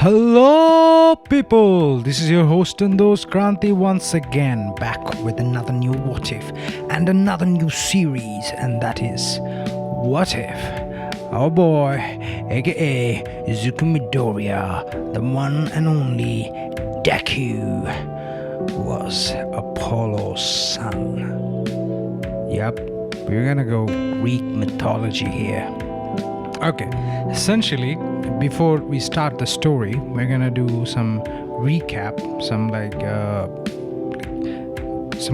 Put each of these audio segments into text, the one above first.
Hello, people! This is your host and host Kranti once again, back with another new What If and another new series, and that is What If our boy, aka Zuko Midoriya, the one and only Deku, was Apollo's son. Yep, we're gonna go Greek mythology here. Okay, essentially, before we start the story, we're gonna do some recap, some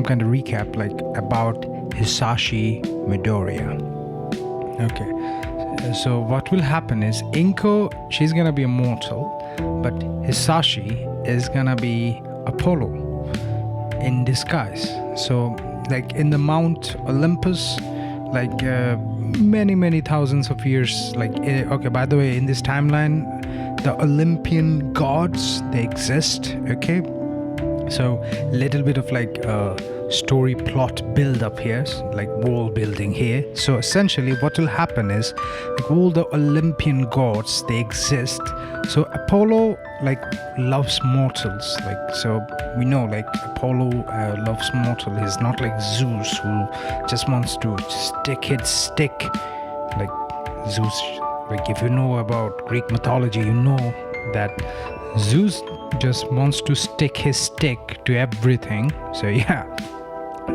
kind of recap, about Hisashi Midoriya. Okay, so what will happen is Inko, she's gonna be a mortal, but Hisashi is gonna be Apollo in disguise. So, in the Mount Olympus, many thousands of years, okay, by the way, in this timeline, the Olympian gods, they exist. Okay, so little bit of story plot build up here, world building here. So essentially what will happen is all the Olympian gods, they exist. So Apollo loves mortals, so we know Apollo loves mortal. He's not like Zeus, who just wants to stick his stick. Zeus, if you know about Greek mythology, you know that Zeus just wants to stick his stick to everything. So yeah,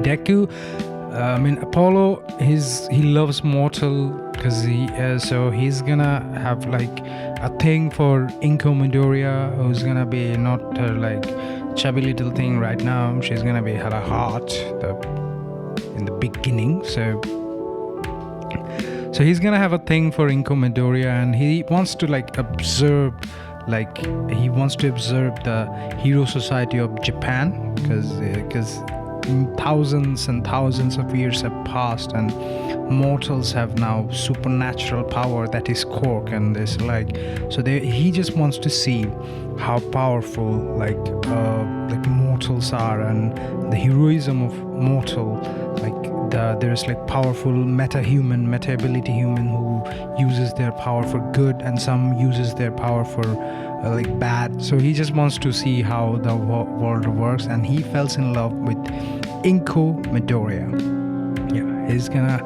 Deku, Apollo, he loves mortal because he's gonna have a thing for Inko Midoriya, who's gonna be not her chubby little thing right now. She's gonna be hella hot in the beginning. So he's gonna have a thing for Inko Midoriya, and he wants to observe the hero society of Japan, because thousands and thousands of years have passed, and mortals have now supernatural power, that is Cork, and this he just wants to see how powerful mortals are, and the heroism of mortal. There's powerful meta ability human who uses their power for good, and some uses their power for bad. So he just wants to see how the world works, and he falls in love with Inko Midoriya. Yeah, he's gonna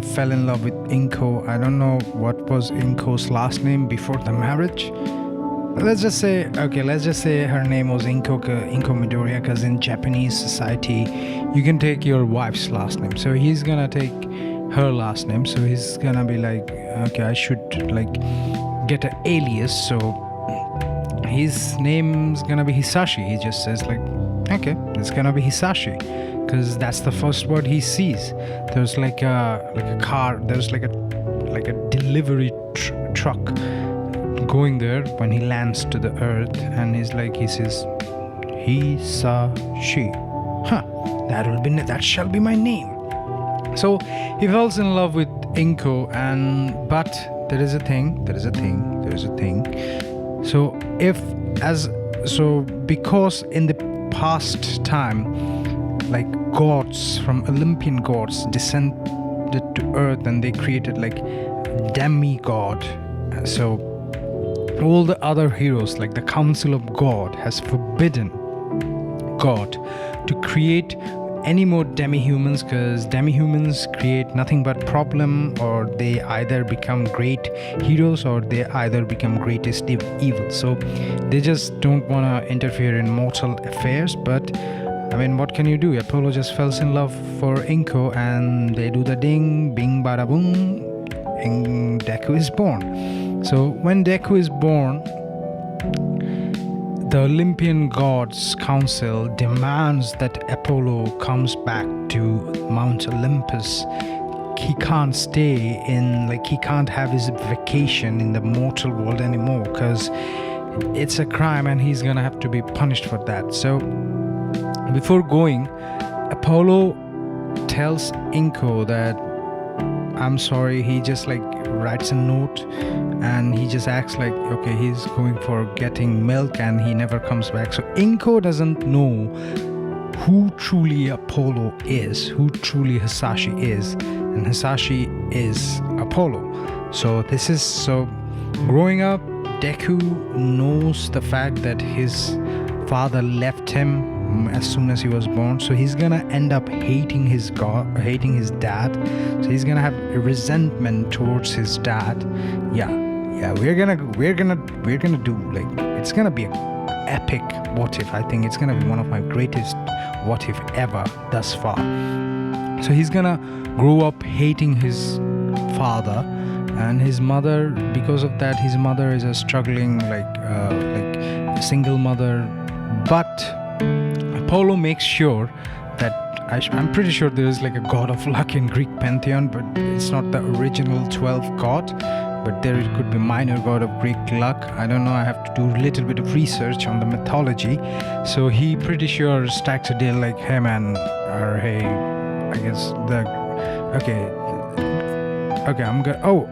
fall in love with Inko. I don't know what was Inko's last name before the marriage. Let's just say her name was Inko Midoriya, because in Japanese society you can take your wife's last name. So he's gonna take her last name. So he's gonna be okay, I should get an alias. So his name's gonna be Hisashi. He just says okay, it's gonna be Hisashi, because that's the first word he sees. There's a car. There's a delivery truck going there when he lands to the earth, and he says Hisashi. That shall be my name. So he falls in love with Inko, but there is a thing. So because in the past time, gods from Olympian gods descended to earth, and they created demigod. So all the other heroes, the Council of God, has forbidden God to create any more demi-humans, because demi-humans create nothing but problem, or they either become great heroes or they either become greatest evil. So they just don't want to interfere in mortal affairs. But what can you do? Apollo just falls in love for Inko, and they do the ding, bing, bada boom, and Deku is born. So when Deku is born, the Olympian Gods Council demands that Apollo comes back to Mount Olympus. He can't stay he can't have his vacation in the mortal world anymore, because it's a crime and he's gonna have to be punished for that. So before going, Apollo tells Inko that I'm sorry. He just writes a note, and he just acts okay, he's going for getting milk, and he never comes back. So Inko doesn't know who truly Apollo is, who truly Hisashi is, and Hisashi is Apollo. So growing up, Deku knows the fact that his father left him as soon as he was born, so he's gonna end up hating his dad. So he's gonna have a resentment towards his dad. We're gonna do, like, it's gonna be an epic what if. I think it's gonna be one of my greatest what if ever thus far. So he's gonna grow up hating his father and his mother. Because of that, his mother is a struggling like single mother. But Apollo makes sure that I'm pretty sure there is like a god of luck in Greek pantheon, but it's not the original 12th god, but there it could be minor god of Greek luck. I don't know, I have to do a little bit of research on the mythology. So he pretty sure stacks a deal like, hey man, or hey, I guess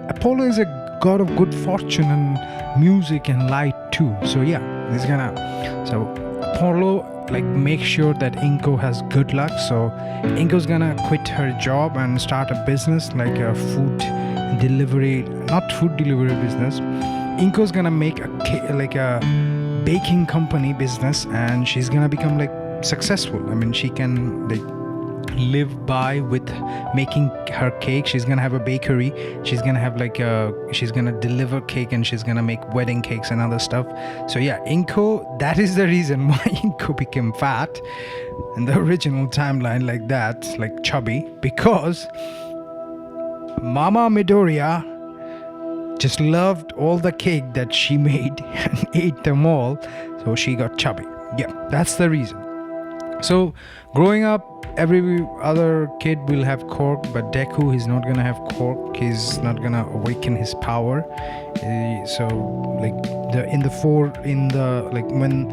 Apollo is a god of good fortune and music and light too. So yeah, Apollo like make sure that Inko has good luck. So Inko's gonna quit her job and start a business, like a food delivery business. Inko's gonna make a baking company business, and she's gonna become like successful. I mean, she can like live by with making her cake. She's gonna have a bakery. She's gonna have she's gonna deliver cake, and she's gonna make wedding cakes and other stuff. So yeah, Inko, that is the reason why Inko became fat in the original timeline, like that, like chubby, because Mama Midoriya just loved all the cake that she made and ate them all, so she got chubby. Yeah, that's the reason. So growing up, every other kid will have quirk, but Deku, he's not gonna have quirk. He's not gonna awaken his power. So like when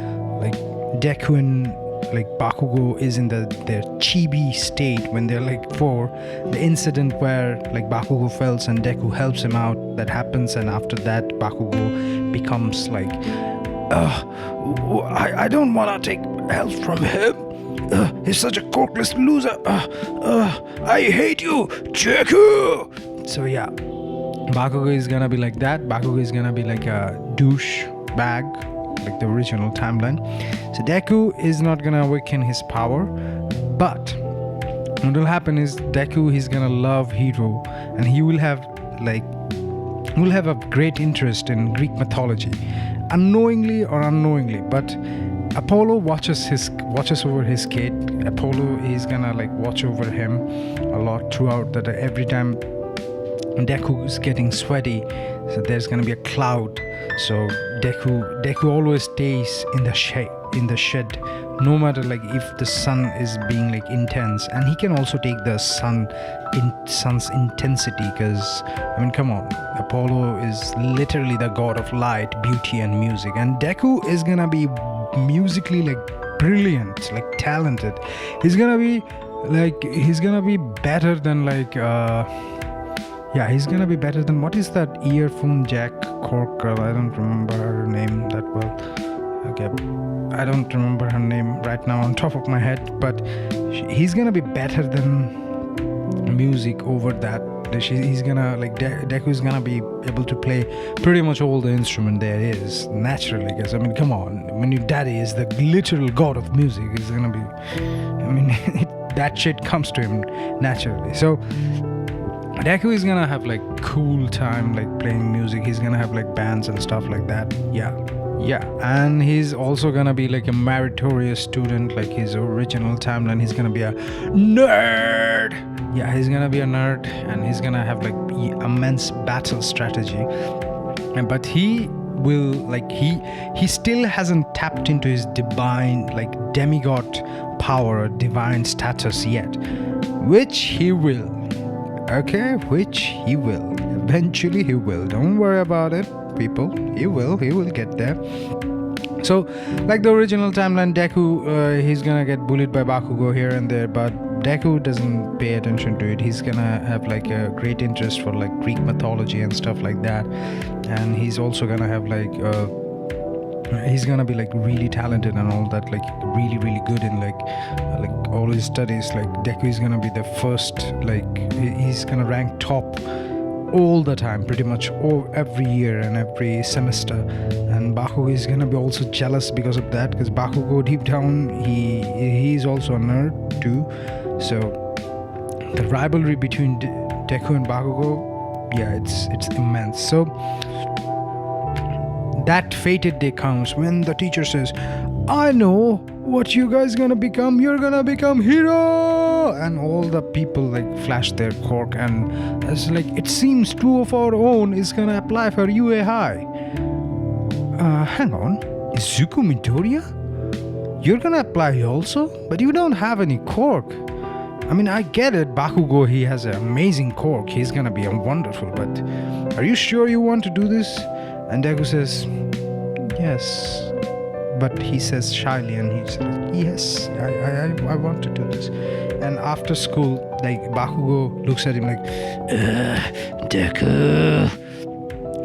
Deku and like Bakugo is in their chibi state, when they're like 4, the incident where like Bakugo falls and Deku helps him out, that happens, and after that Bakugo becomes like, I don't wanna take help from him. He's such a quirkless loser. I hate you, Deku. So yeah, Bakugo is gonna be like that. Bakugo is gonna be like a douche bag, like the original timeline. So Deku is not gonna awaken his power, but what will happen is Deku, he's gonna love Hero, and he will have a great interest in Greek mythology, unknowingly or unknowingly. But Apollo watches over his kid. Apollo is gonna like watch over him a lot throughout that. Every time Deku is getting sweaty, so there's gonna be a cloud. So Deku always stays in the shed, no matter like if the sun is being like intense, and he can also take the sun's intensity, because I mean, come on, Apollo is literally the god of light, beauty and music, and Deku is gonna be musically like brilliant, like talented. He's gonna be better than he's gonna be better than, what is that earphone jack cork girl? I don't remember her name that well. Okay, I don't remember her name right now on top of my head, but he's gonna be better than music over that. He's gonna like Deku is gonna be able to play pretty much all the instrument there is naturally, because I mean, come on, when your daddy is the literal god of music, he's gonna be, I mean, that shit comes to him naturally. So Deku is gonna have like cool time like playing music. He's gonna have like bands and stuff like that. Yeah, and he's also gonna be like a meritorious student, like his original timeline. He's gonna be a nerd. Yeah, he's gonna be a nerd, and he's gonna have like immense battle strategy. But he will like he still hasn't tapped into his divine, like demigod power or divine status yet, which he will. Okay, which he will. Eventually he will. Don't worry about it, people. He will get there. So, like the original timeline, Deku, he's gonna get bullied by Bakugo here and there, but Deku doesn't pay attention to it. He's gonna have like a great interest for like Greek mythology and stuff like that, and he's also gonna have like he's gonna be like really talented and all that, like really good in like all his studies. Like Deku is gonna be the first, like he's gonna rank top all the time, pretty much every year and every semester. And Bakugo is gonna be also jealous because of that, because Bakugo deep down he's also a nerd too. So the rivalry between Deku and Bakugo, yeah, it's immense. So that fated day comes when the teacher says, I know what you guys gonna become. You're gonna become hero. And all the people like flash their cork, and it's like, it seems two of our own is gonna apply for UA High. Hang on, is Zuko Midoriya? You're gonna apply also, but you don't have any cork. I mean, I get it, Bakugo, he has an amazing cork, he's gonna be wonderful, but are you sure you want to do this? And Deku says, yes. But he says shyly, and he says, yes, I want to do this. And after school, like, Bakugo looks at him like, Deku.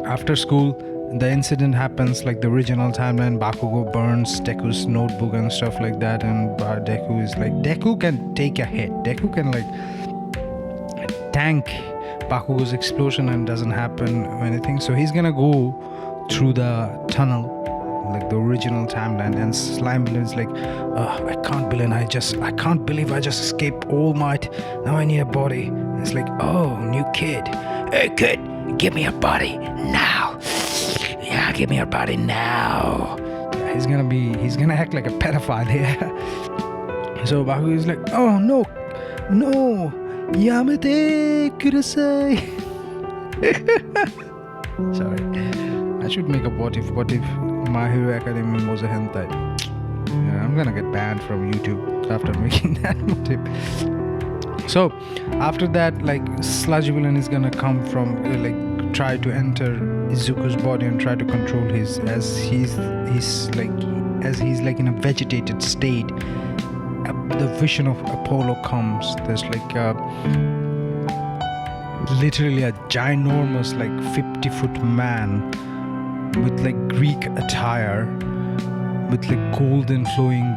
After school, the incident happens like the original timeline. Bakugo burns Deku's notebook and stuff like that, and Deku is like, Deku can take a hit. Deku can like tank Bakugo's explosion and doesn't happen anything. So he's gonna go through the tunnel like the original timeline, and Slime Villain is like, I can't believe I just escaped All Might. Now I need a body. And it's like, oh, new kid. Hey kid, give me a body now. Yeah, give me a body now. Yeah, he's gonna act like a pedophile here. So Bakugo is like, oh no, Yamete Kudasai. Sorry, I should make a what if My Hero Academia was a hentai. Yeah, I'm gonna get banned from YouTube after making that motive. So after that, like, Sludge Villain is gonna come from try to enter Izuku's body and try to control his, as he's like in a vegetated state. The vision of Apollo comes. There's like literally a ginormous, like 50-foot man with like Greek attire, with like golden flowing,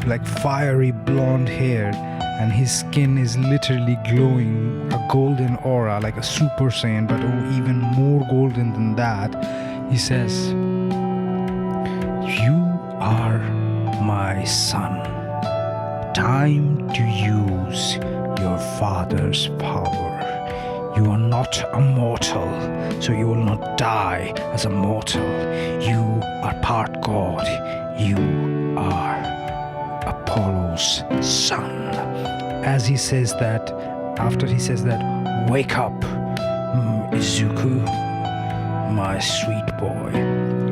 like fiery blonde hair, and his skin is literally glowing a golden aura, like a Super Saiyan, but even more golden than that. He says, you are my son. Time to use your father's power. You are not a mortal, so you will not die as a mortal. You are part God. You are Apollo's son. As he says that, after he says that, wake up, Izuku, my sweet boy.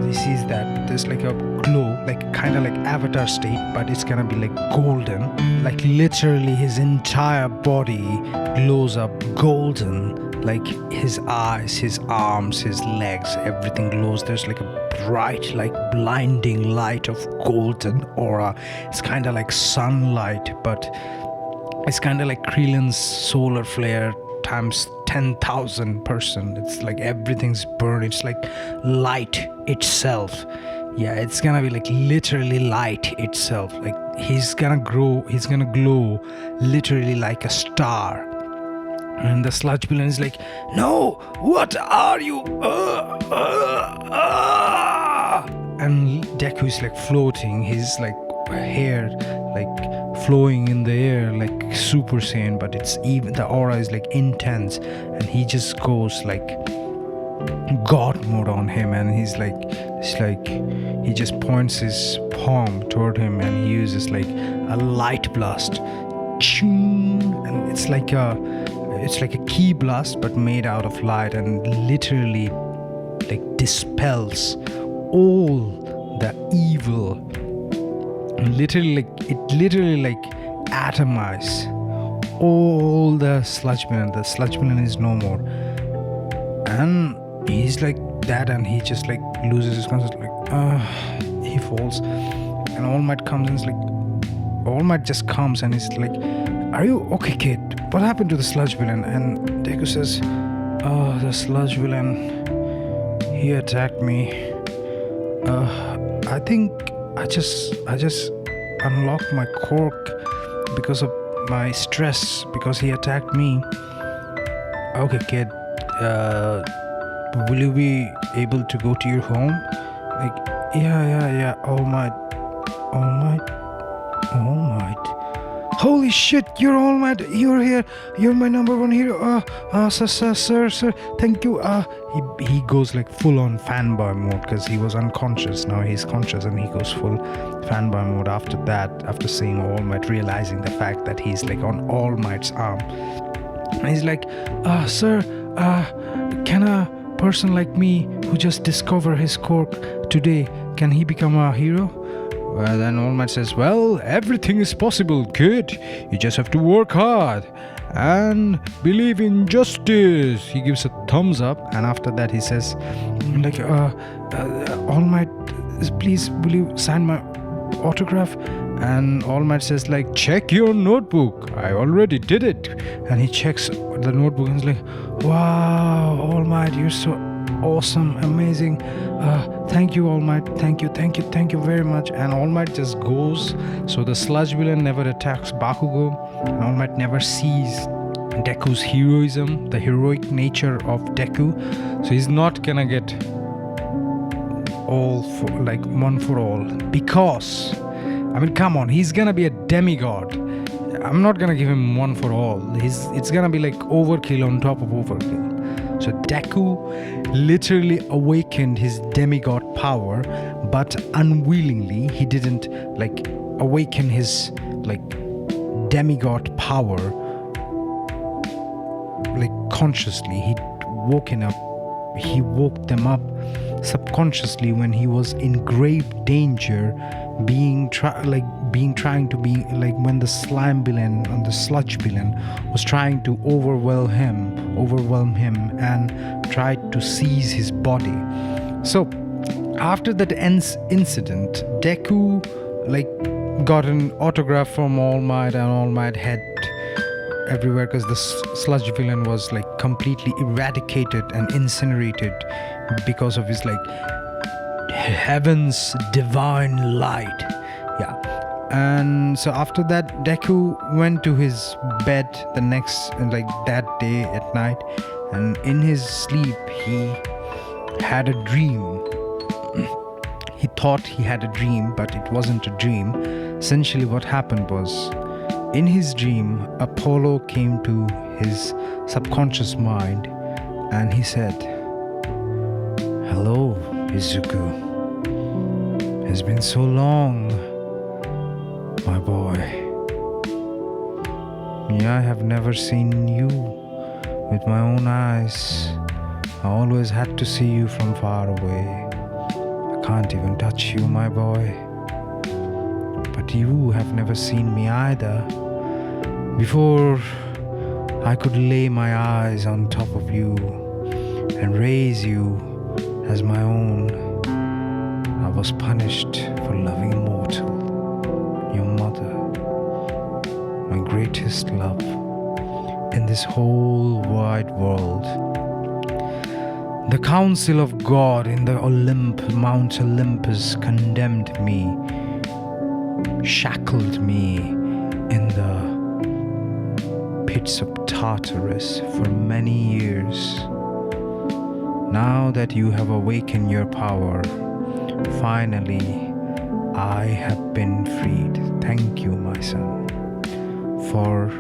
He sees that there's like a glow, like kind of like Avatar state, but it's gonna be like golden. Like literally his entire body glows up golden. Like his eyes, his arms, his legs, everything glows. There's like a bright, like blinding light of golden aura. It's kind of like sunlight, but it's kind of like Krillin's solar flare times 10,000%. It's like everything's burned. It's like light itself. Yeah, it's gonna be like literally light itself. Like he's gonna glow literally like a star. And the Sludge Villain is like, no, what are you? And Deku is like floating, his like hair like flowing in the air like Super Saiyan, but it's even, the aura is like intense, and he just goes like God mode on him, and he's like, it's like he just points his palm toward him, and he uses like a light blast, and it's like a key blast but made out of light, and literally like dispels all the evil. Literally like atomize all the Sludge Villain. The Sludge Villain is no more, and he's like that, and he just like loses his conscience, like he falls, and All Might comes, and it's like All Might just comes, and he's like, are you okay, kid? What happened to the Sludge Villain? And Deku says, oh, the Sludge Villain, he attacked me. I think I just unlocked my cork because of my stress, because he attacked me. Okay, kid, will you be able to go to your home? Like, yeah. All Might. Holy shit, you're All Might. You're here. You're my number one hero. Sir. Thank you. He goes like full on fanboy mode because he was unconscious. Now he's conscious and he goes full fanboy mode after that, after seeing All Might, realizing the fact that he's like on All Might's arm. And he's like, sir, can a person like me who just discovered his quirk today, can he become a hero? Well, then All Might says, well, everything is possible, kid. You just have to work hard and believe in justice. He gives a thumbs up, and after that he says, like, All Might, please, will you sign my autograph? And All Might says, like, check your notebook. I already did it. And he checks the notebook and he's like, wow, All Might, you're so awesome, amazing. Thank you, All Might. Thank you very much. And All Might just goes. So the sludge villain never attacks Bakugo. And All Might never sees Deku's heroism, the heroic nature of Deku. So he's not gonna get all for like one for all, because I mean, come on, he's gonna be a demigod. I'm not gonna give him one for all. It's gonna be like overkill on top of overkill. So Deku literally awakened his demigod power, but unwillingly. He didn't like awaken his like demigod power like consciously. He woke them up subconsciously when he was in grave danger, trying to be like when the slime villain and the sludge villain was trying to overwhelm him and tried to seize his body. So after that incident, Deku like got an autograph from All Might, and All Might had everywhere because the sludge villain was like completely eradicated and incinerated because of his like heaven's divine light. Yeah. And so after that, Deku went to his bed the next, like that day at night, and in his sleep he had a dream. He thought he had a dream, but it wasn't a dream. Essentially what happened was, in his dream, Apollo came to his subconscious mind and he said, hello, Izuku. It's been so long, my boy. Yeah, I have never seen you with my own eyes. I always had to see you from far away. I can't even touch you, my boy. But you have never seen me either. Before I could lay my eyes on top of you and raise you as my own, I was punished for loving a mortal, your mother, my greatest love in this whole wide world. The council of God in the Mount Olympus condemned me, shackled me in the pits of Tartarus for many years. Now that you have awakened your power, finally I have been freed. Thank you, my son, for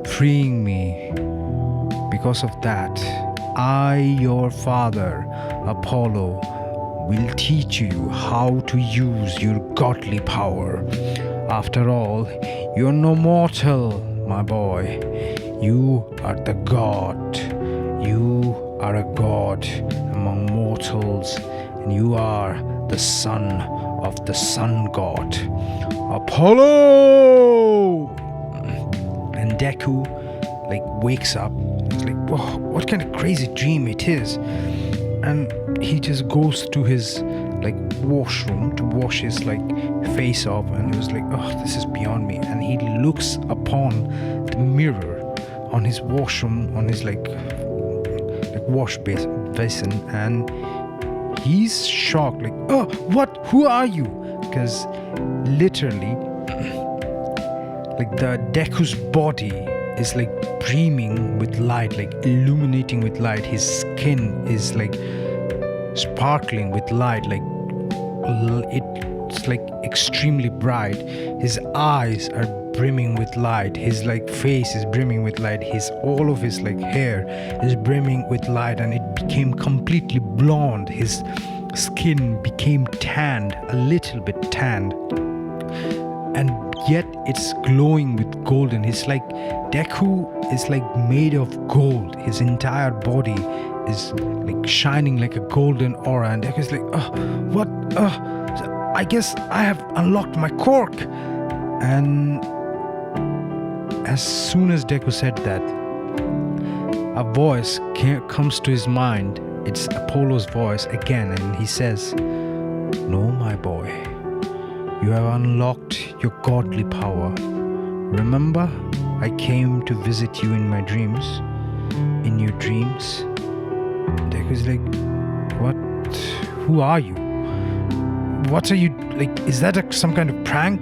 freeing me. Because of that, I, your father, Apollo, will teach you how to use your godly power. After all, you're no mortal, my boy. You are the god. You are a god among mortals, and you are the son of the sun god, Apollo. And Deku like wakes up. It's like, whoa, what kind of crazy dream it is. And he just goes to his like washroom to wash his like face off, and he was like, oh, this is beyond me. And he looks upon the mirror on his washroom, on his like wash basin, and he's shocked, like, oh, what, who are you? Because literally like the Deku's body is like beaming with light, like illuminating with light. His skin is like sparkling with light, like it's like extremely bright. His eyes are brimming with light. His like face is brimming with light. All of his like hair is brimming with light, and it became completely blonde. His skin became tanned, a little bit tanned, and yet it's glowing with golden. It's like Deku is like made of gold. His entire body is like shining like a golden aura, and Deku is like, what? I guess I have unlocked my quirk. And as soon as Deku said that, a voice comes to his mind. It's Apollo's voice again, and he says, "No, my boy, you have unlocked your godly power. Remember, I came to visit you in my dreams, in your dreams." Deku's like, "What? Who are you? What are you, like, is that some kind of prank?"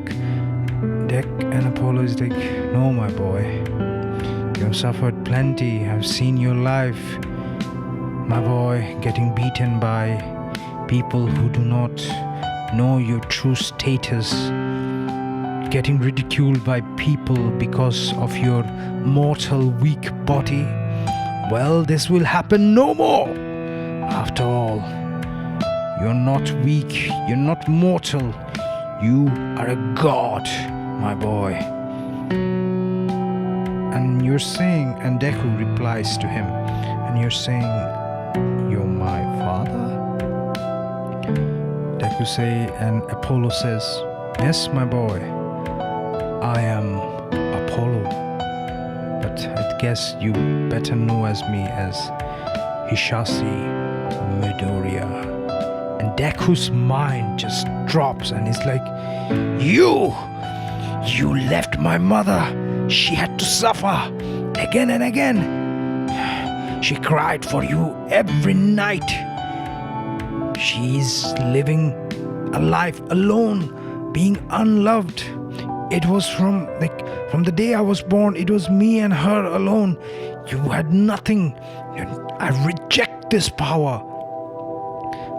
Dek and Apollo is like, "No, my boy, you have suffered plenty. I've seen your life, my boy, getting beaten by people who do not know your true status, getting ridiculed by people because of your mortal weak body. Well, this will happen no more. After all, you're not weak, you're not mortal, you are a god, my boy." And you're saying, and Deku replies to him, and you're saying, "You're my father?" Deku say, and Apollo says, "Yes, my boy, I am Apollo, but I guess you better know as me as Hisashi Midoriya." And Deku's mind just drops, and he's like, You left my mother. She had to suffer again and again. She cried for you every night. She's living a life alone, being unloved. It was from the day I was born, it was me and her alone. You had nothing. I reject this power.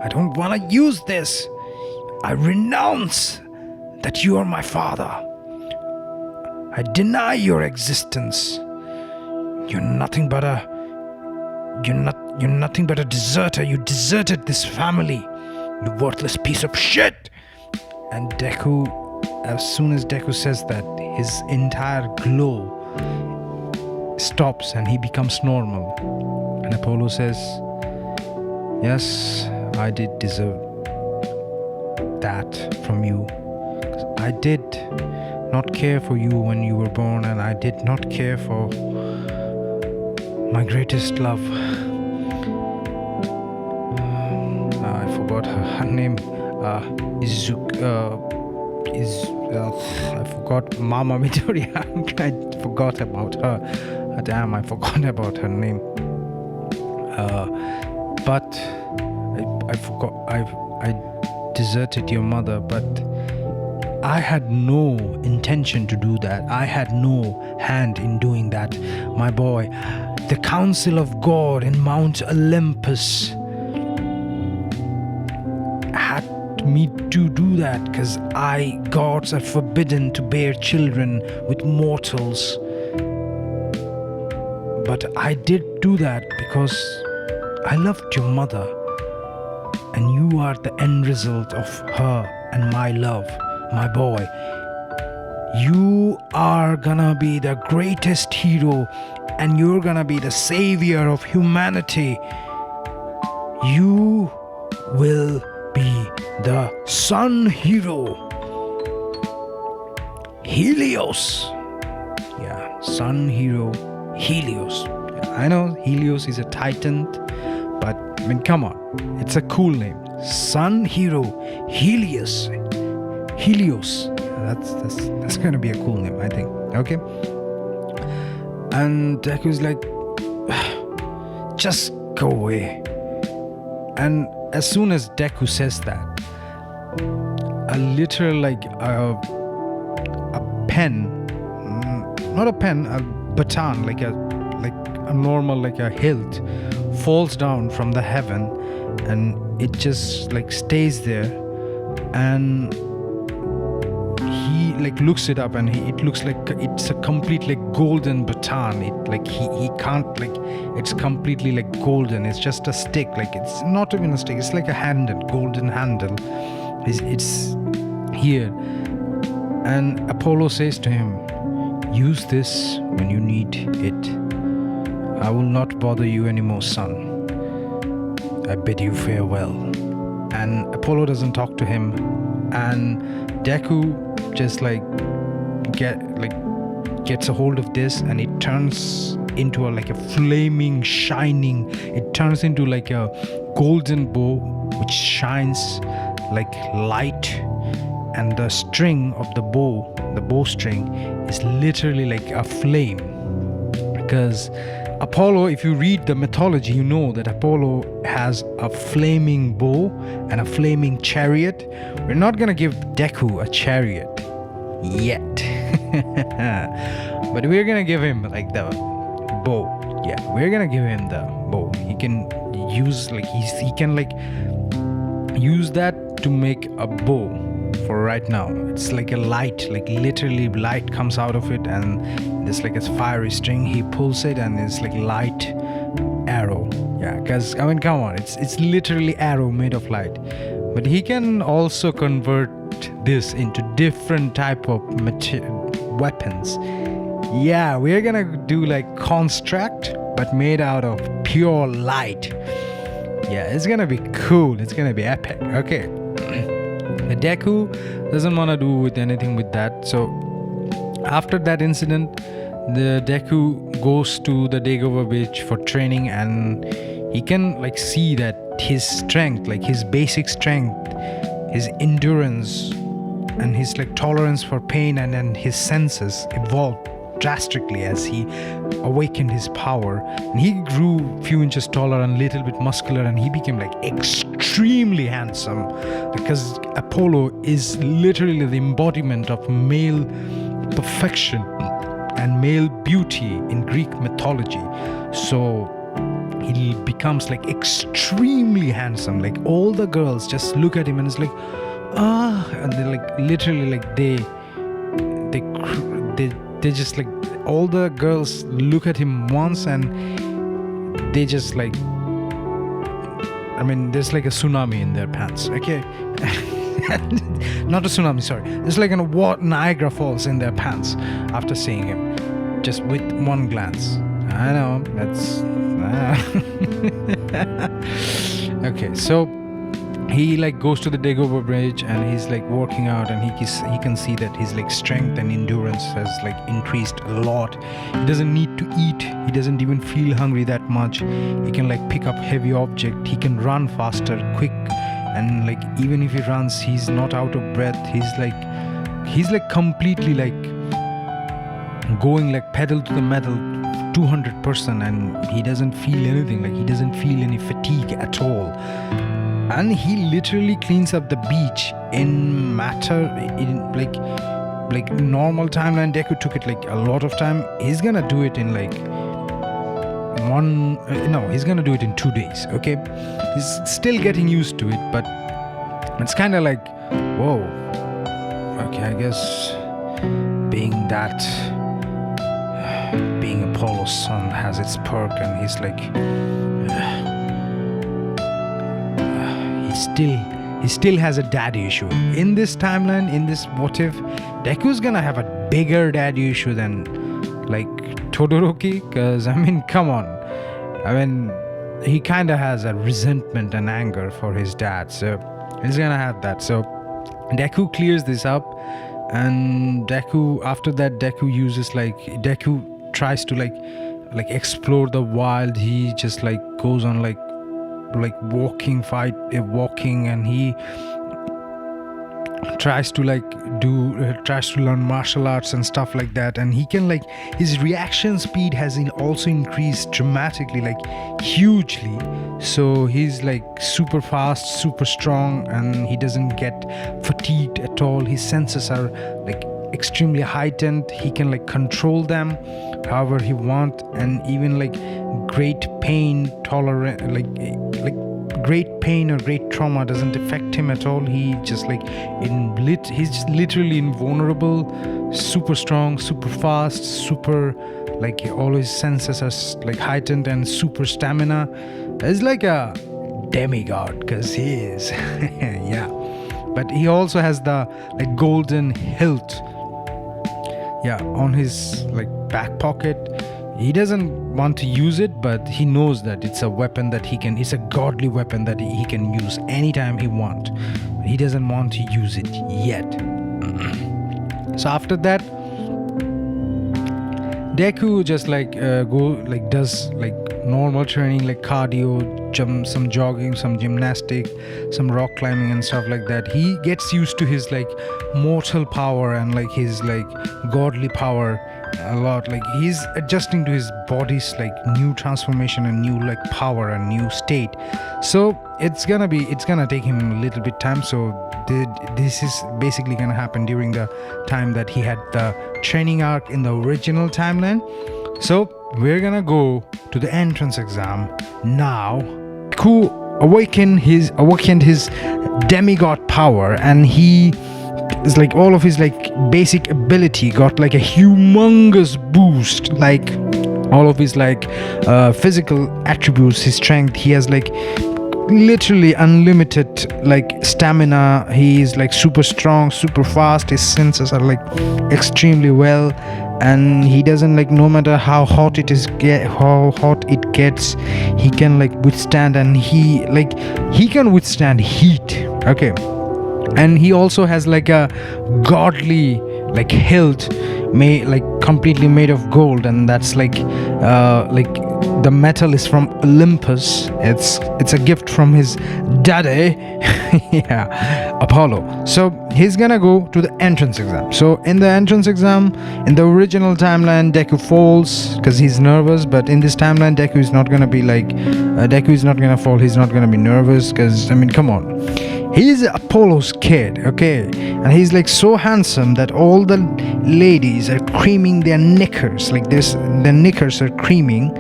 I don't want to use this. I renounce that you are my father. I deny your existence. You're nothing but a deserter. You deserted this family. You worthless piece of shit. And Deku, as soon as Deku says that, his entire glow stops and he becomes normal. And Apollo says, "Yes, I did deserve that from you. I did not care for you when you were born, and I did not care for my greatest love." I forgot her name. I forgot Mama Midoriya. I forgot about her. Damn, I forgot about her name. But I forgot. I deserted your mother, but I had no intention to do that. I had no hand in doing that, my boy. The Council of God in Mount Olympus had me to do that because gods are forbidden to bear children with mortals. But I did do that because I loved your mother, and you are the end result of her and my love. My boy, you are gonna be the greatest hero, and you're gonna be the savior of humanity. You will be the sun hero, Helios. Yeah, sun hero, Helios. I know Helios is a titan, but I mean, come on, it's a cool name. Sun hero, Helios. That's gonna be a cool name, I think. Okay. And Deku's like, "Just go away." And as soon as Deku says that, a literal a pen, not a pen, a baton, like a normal, like a hilt, falls down from the heaven, and it just like stays there, and he like looks it up, and it looks like it's a complete like golden baton. It like he can't like, it's completely like golden. It's just a stick, like it's not even a stick, it's like a handle, golden handle. It's here, and Apollo says to him, use this when you need it. I will not bother you anymore, son. I bid you farewell. And Apollo doesn't talk to him, and Deku just like gets a hold of this, and it turns into like a flaming, shining, it turns into like a golden bow which shines like light, and the string of the bowstring is literally like a flame. Because Apollo, if you read the mythology, you know that Apollo has a flaming bow and a flaming chariot. We're not gonna give Deku a chariot yet, but we're gonna give him like the bow. Yeah, we're gonna give him the bow. He can use like he can like use that to make a bow for right now. It's like a light, like literally light comes out of it, and there's like a fiery string. He pulls it, and it's like light arrow. Yeah, because I mean, come on, it's literally arrow made of light. But he can also convert this into different type of weapons. Yeah, we're gonna do like construct, but made out of pure light. Yeah, it's gonna be cool. It's gonna be epic. Okay. Deku doesn't want to do with anything with that. So after that incident, the Deku goes to the Dagover Beach for training, and he can like see that his strength, like his basic strength, his endurance, and his like tolerance for pain, and then his senses evolved drastically as he awakened his power, and he grew a few inches taller and a little bit muscular, and he became like extremely handsome, because Apollo is literally the embodiment of male perfection and male beauty in Greek mythology. So he becomes like extremely handsome, like all the girls just look at him and it's like and they like literally like they just like, all the girls look at him once and they just like, I mean, there's like a tsunami in their pants, okay? Not a tsunami, sorry. There's like Niagara Falls in their pants after seeing him, just with one glance. I know, that's... okay, so he like goes to the Dagover Bridge, and he's like working out, and he can see that his like strength and endurance has like increased a lot. He doesn't need to eat, he doesn't even feel hungry that much. He can like pick up heavy object, he can run faster, quick, and like even if he runs, he's not out of breath. He's like completely like going like pedal to the metal 200%, and he doesn't feel anything, like he doesn't feel any fatigue at all. And he literally cleans up the beach in like normal timeline. Deku took it like a lot of time. He's gonna do it in like he's gonna do it in 2 days. Okay, he's still getting used to it, but it's kind of like, whoa, okay, I guess being Apollo's son has its perk, and he's like he still has a daddy issue. In this timeline, in this what if, Deku's gonna have a bigger daddy issue than like Todoroki, because I mean, come on, I mean, he kind of has a resentment and anger for his dad, so he's gonna have that. So Deku clears this up, and after that Deku tries to like explore the wild. He just like goes on like walking, and he tries to learn martial arts and stuff like that, and he can like, his reaction speed has also increased dramatically, like hugely. So he's like super fast, super strong, and he doesn't get fatigued at all. His senses are like extremely heightened. He can like control them however he want, and even like great pain tolerant, like great pain or great trauma doesn't affect him at all. He just like he's just literally invulnerable, super strong, super fast, super like all his senses are like heightened, and super stamina. He's like a demigod because he is. Yeah, but he also has the like golden hilt, yeah, on his like back pocket. He doesn't want to use it, but he knows that it's a weapon that it's a godly weapon that he can use anytime he wants. He doesn't want to use it yet. So after that, Deku just like does like normal training, like cardio, some jogging, some gymnastic, some rock climbing and stuff like that. He gets used to his like mortal power and like his like godly power a lot. Like he's adjusting to his body's like new transformation and new like power and new state. So it's gonna take him a little bit time. So this is basically gonna happen during the time that he had the training arc in the original timeline. So we're gonna go to the entrance exam now. Deku awakened his demigod power, and he is like all of his like basic ability got like a humongous boost. Like all of his like physical attributes, his strength, he has like literally unlimited like stamina. He's like super strong, super fast. His senses are like extremely well, and he doesn't like, no matter how hot it gets, he can like withstand, and he can withstand heat. Okay, and he also has like a godly like hilt completely made of gold, and that's like the metal is from Olympus. It's a gift from his daddy. Yeah, Apollo. So he's gonna go to the entrance exam. So in the entrance exam, in the original timeline, Deku falls because he's nervous, but in this timeline, Deku is not gonna fall. He's not gonna be nervous because, I mean, come on, he's Apollo's kid, okay? And he's like so handsome that all the ladies are creaming their knickers. Like their knickers are creaming.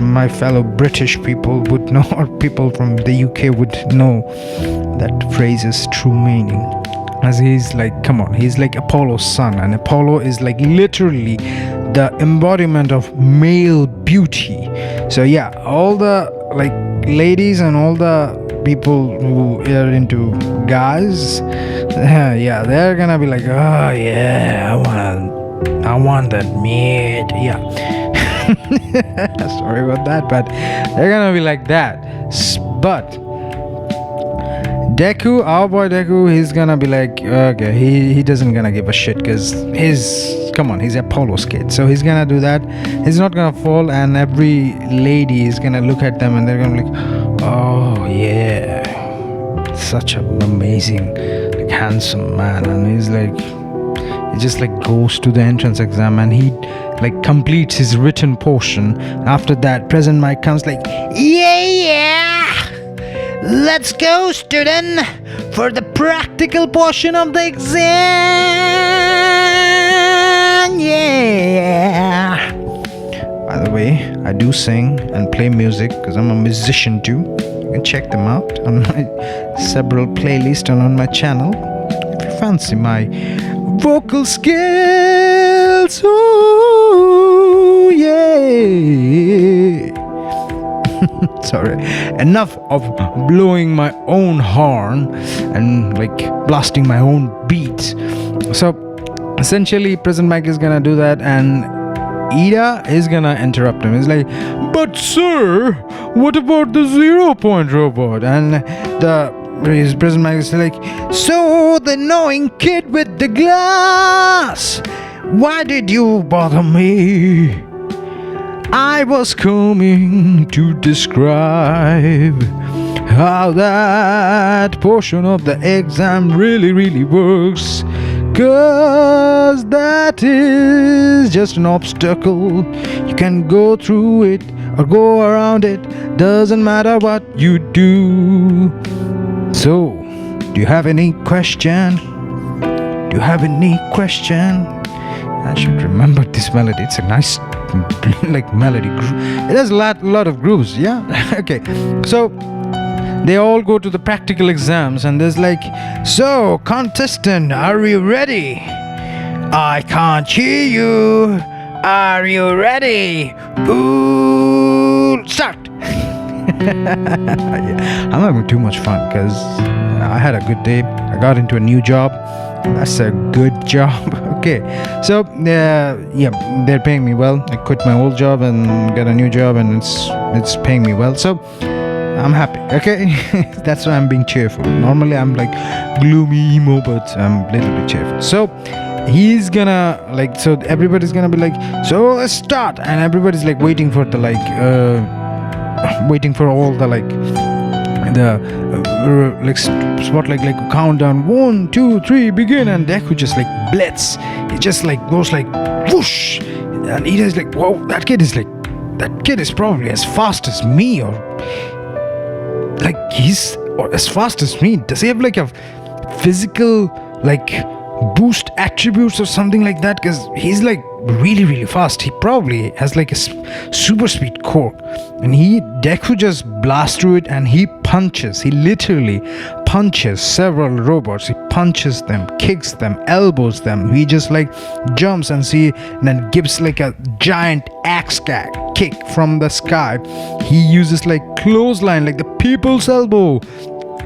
My fellow British people would know, or people from the UK would know that phrase's true meaning. As he's like, come on, he's like Apollo's son, and Apollo is like literally the embodiment of male beauty. So yeah, all the like ladies and all the people who are into guys, yeah, they're gonna be like, oh yeah, I want that meat. Yeah. Sorry about that, but they're gonna be like that. But Deku, our boy Deku, he's gonna be like, okay, he doesn't gonna give a shit because he's Apollo's kid, so he's gonna do that. He's not gonna fall, and every lady is gonna look at them and they're gonna be like, oh yeah, such an amazing, like, handsome man. And he's like, he just like goes to the entrance exam and he like completes his written portion. After that, Present Mike comes like, yeah, let's go, student, for the practical portion of the exam. Yeah. By the way, I do sing and play music because I'm a musician too. You can check them out on my several playlists and on my channel if you fancy my vocal skills. Ooh, yeah. Sorry, enough of blowing my own horn and like blasting my own beats. So essentially, Present Mike is gonna do that, and Ida is gonna interrupt him. He's like, but sir, what about the 0 point robot? And his Present Mike is like, so the knowing kid with the glass, why did you bother me? I was coming to describe how that portion of the exam really works, 'cause that is just an obstacle. You can go through it or go around it, doesn't matter what you do. So, do you have any question? Do you have any question? I should remember this melody. It's a nice like melody. It has a lot of grooves. Yeah. Okay. So they all go to the practical exams, and there's like, so contestant, are you ready? I can't hear you. Are you ready? Ooh, start. I'm having too much fun because I had a good day. I got into a new job. That's a good job. Okay, so yeah, they're paying me well. I quit my old job and got a new job, and it's paying me well. So I'm happy. Okay, that's why I'm being cheerful. Normally I'm like gloomy emo, but I'm a little bit cheerful. So he's gonna like, so everybody's gonna be like, so let's start, and everybody's like waiting for the like waiting for all the like the like spotlight, like countdown, 1 2 3 begin, and Deku just like blitz. He just like goes like whoosh, and he is like, whoa, that kid is probably as fast as me, or like he's or as fast as me. Does he have like a physical like boost attributes or something like that? Because he's like really fast. He probably has like a super speed core, and Deku just blasts through it, and he literally punches several robots. He punches them, kicks them, elbows them. He just like jumps and then gives like a giant axe kick from the sky. He uses like clothesline, like the people's elbow.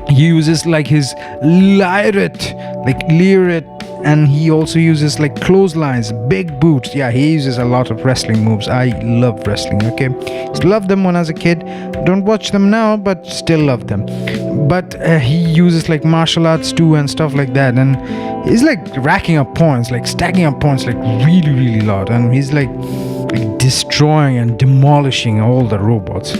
He uses like his lariat, and he also uses like clotheslines, big boots. Yeah, he uses a lot of wrestling moves. I love wrestling. Okay, just love them when I was a kid. Don't watch them now, but still love them. But he uses like martial arts too and stuff like that, and he's like racking up points, like stacking up points, like really lot, and he's like destroying and demolishing all the robots.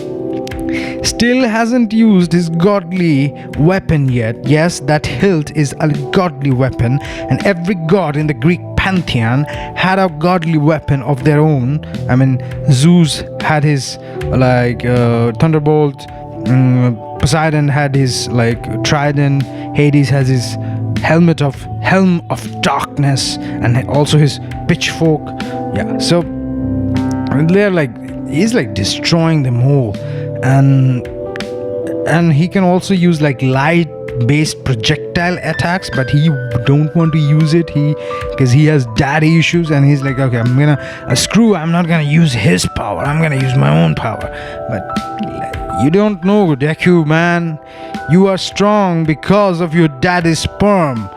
Still hasn't used his godly weapon yet. Yes, that hilt is a godly weapon, and every god in the Greek pantheon had a godly weapon of their own. I mean, Zeus had his like thunderbolt, Poseidon had his like trident, Hades has his helm of darkness, and also his pitchfork. Yeah, so they're like, he's like destroying them all. And he can also use like light based projectile attacks, but he don't want to use it because he has daddy issues, and he's like, okay, I'm not gonna use his power, I'm gonna use my own power. But you don't know, Deku, man, you are strong because of your daddy's sperm.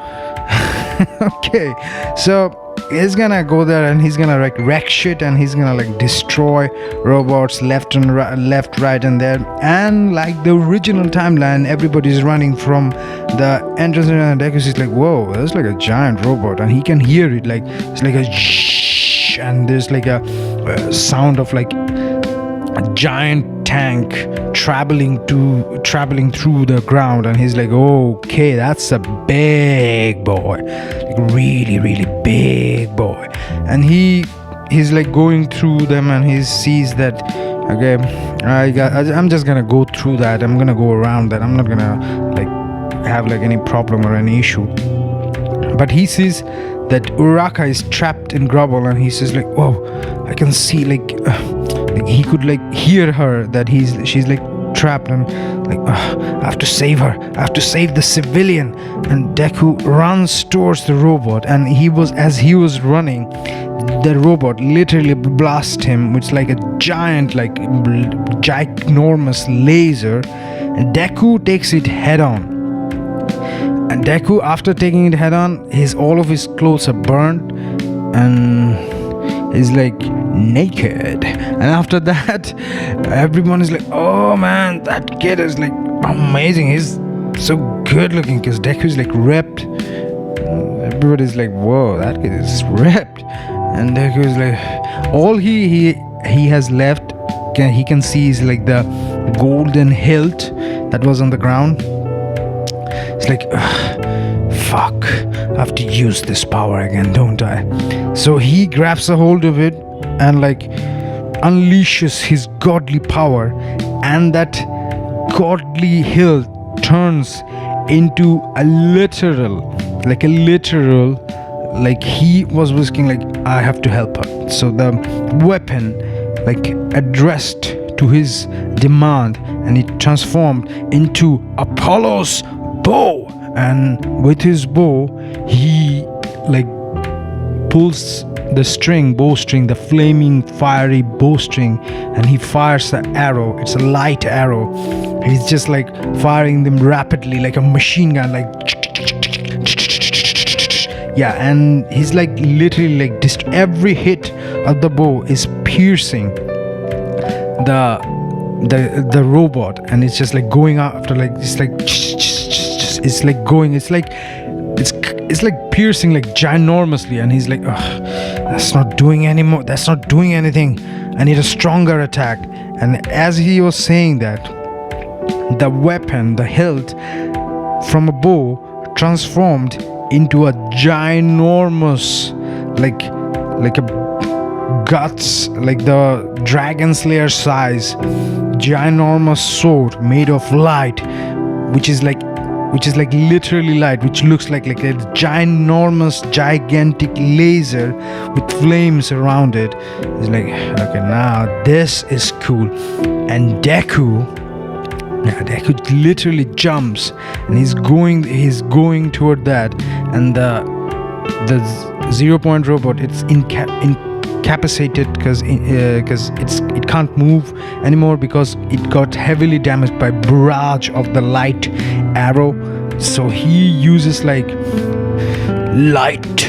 Okay, so he's gonna go there, and he's gonna like wreck shit, and he's gonna like destroy robots left, right, and there. And like the original timeline, everybody's running from the entrance, and Deku is like, whoa, there's like a giant robot, and he can hear it, like it's like a shh, and there's like a sound of like a giant tank traveling through the ground, and he's like, okay, that's a big boy, like really big boy. And he's like going through them, and he sees that, okay, I'm just gonna go through that, I'm gonna go around that, I'm not gonna like have like any problem or any issue. But he sees that Uraka is trapped in Grubble, and he says like, whoa, I can see like he could like hear her, that she's like trapped, and like, I have to save her, I have to save the civilian. And Deku runs towards the robot, and as he was running, the robot literally blasts him with like a giant, like ginormous laser, and Deku takes it head on. And Deku, after taking it head on, all of his clothes are burned, and he's like naked. And after that, everyone is like, oh man, that kid is like amazing, he's so good looking, because Deku is like ripped. Everybody's like, whoa, that kid is ripped. And Deku is like, all he has left, he can see is like the golden hilt that was on the ground. It's like, fuck, I have to use this power again, don't I? So he grabs a hold of it and like unleashes his godly power, and that godly hilt turns into a literal like he was whisking like, I have to help her. So the weapon like addressed to his demand, and it transformed into Apollo's bow. And with his bow, he like pulls the bowstring, the flaming fiery bowstring, and he fires the arrow. It's a light arrow. He's just like firing them rapidly like a machine gun, like yeah. And he's like literally like every hit of the bow is piercing the robot, and it's just like going after like it's like it's like going, it's like piercing like ginormously. And he's like, that's not doing anymore, that's not doing anything, I need a stronger attack. And as he was saying that, the weapon, the hilt from a bow transformed into a ginormous like a guts, like the dragon slayer size ginormous sword made of light, which is like literally light, which looks like a ginormous gigantic laser with flames around it. It's like, okay, now this is cool. And Deku literally jumps, and he's going toward that, and the 0-point robot, it's incapacitated because it can't move anymore because it got heavily damaged by barrage of the light arrow. So he uses like light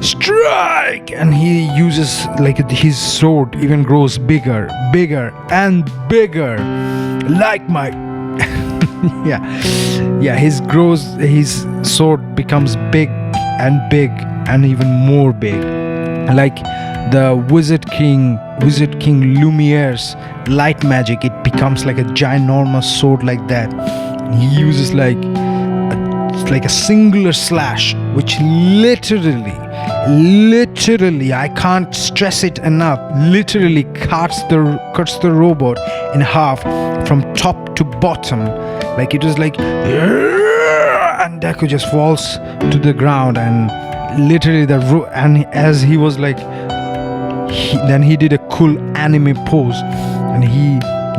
strike, and he uses like his sword even grows bigger and bigger, like my his sword becomes big and even more big, like the Wizard King Lumiere's light magic. It becomes like a ginormous sword like that. He uses like a singular slash, which literally I can't stress it enough, literally cuts the robot in half from top to bottom. Like it was like, and Deku just falls to the ground, and literally and as he was like, then he did a cool anime pose, and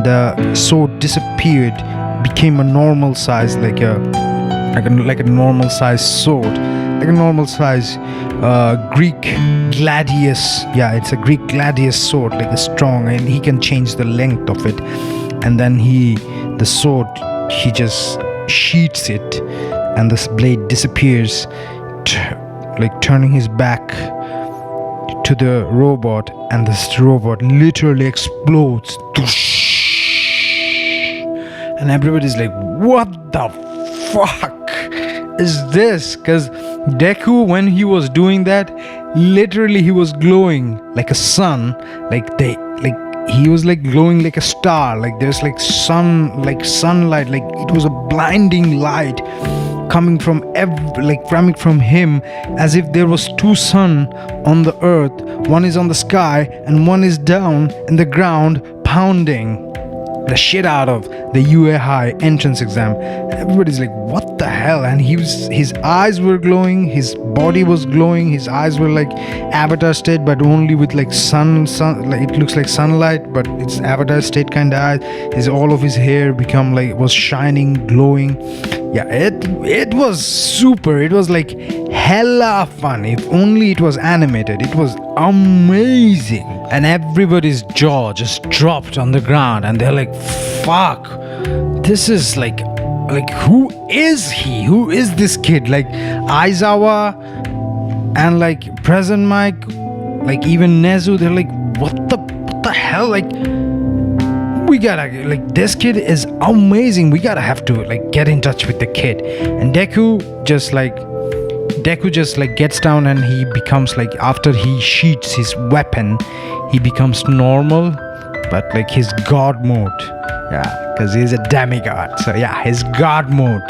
the sword disappeared, became a normal size, like a normal size sword, like a normal size Greek gladius. Yeah, it's a Greek gladius sword, like a strong, and he can change the length of it. And then the sword, he just sheaths it, and this blade disappears, like turning his back to the robot, and this robot literally explodes. And everybody's like, what the fuck is this? Because Deku, when he was doing that, literally he was glowing like a sun, he was like glowing like a star, like there's like sunlight, like it was a blinding light coming from him, as if there was two sun on the earth. One is on the sky and one is down in the ground, pounding the shit out of the UA High entrance exam. Everybody's like, what the hell? And his eyes were glowing, his body was glowing, his eyes were like avatar state, but only with like sun like it looks like sunlight, but it's avatar state kind of eyes. All of his hair was shining, glowing. Yeah, it was super. It was like hella fun. If only it was animated, it was amazing. And everybody's jaw just dropped on the ground, and they're like, fuck, this is like who is he? Who is this kid? Like Aizawa and like Present Mike, like even Nezu, they're like, what the hell? Like, we gotta, like, this kid is amazing, we gotta have to like get in touch with the kid. And Deku just gets down, and he becomes like, after he sheaths his weapon, he becomes normal, but like his god mode. Yeah, because he's a demigod. So yeah, his god mode.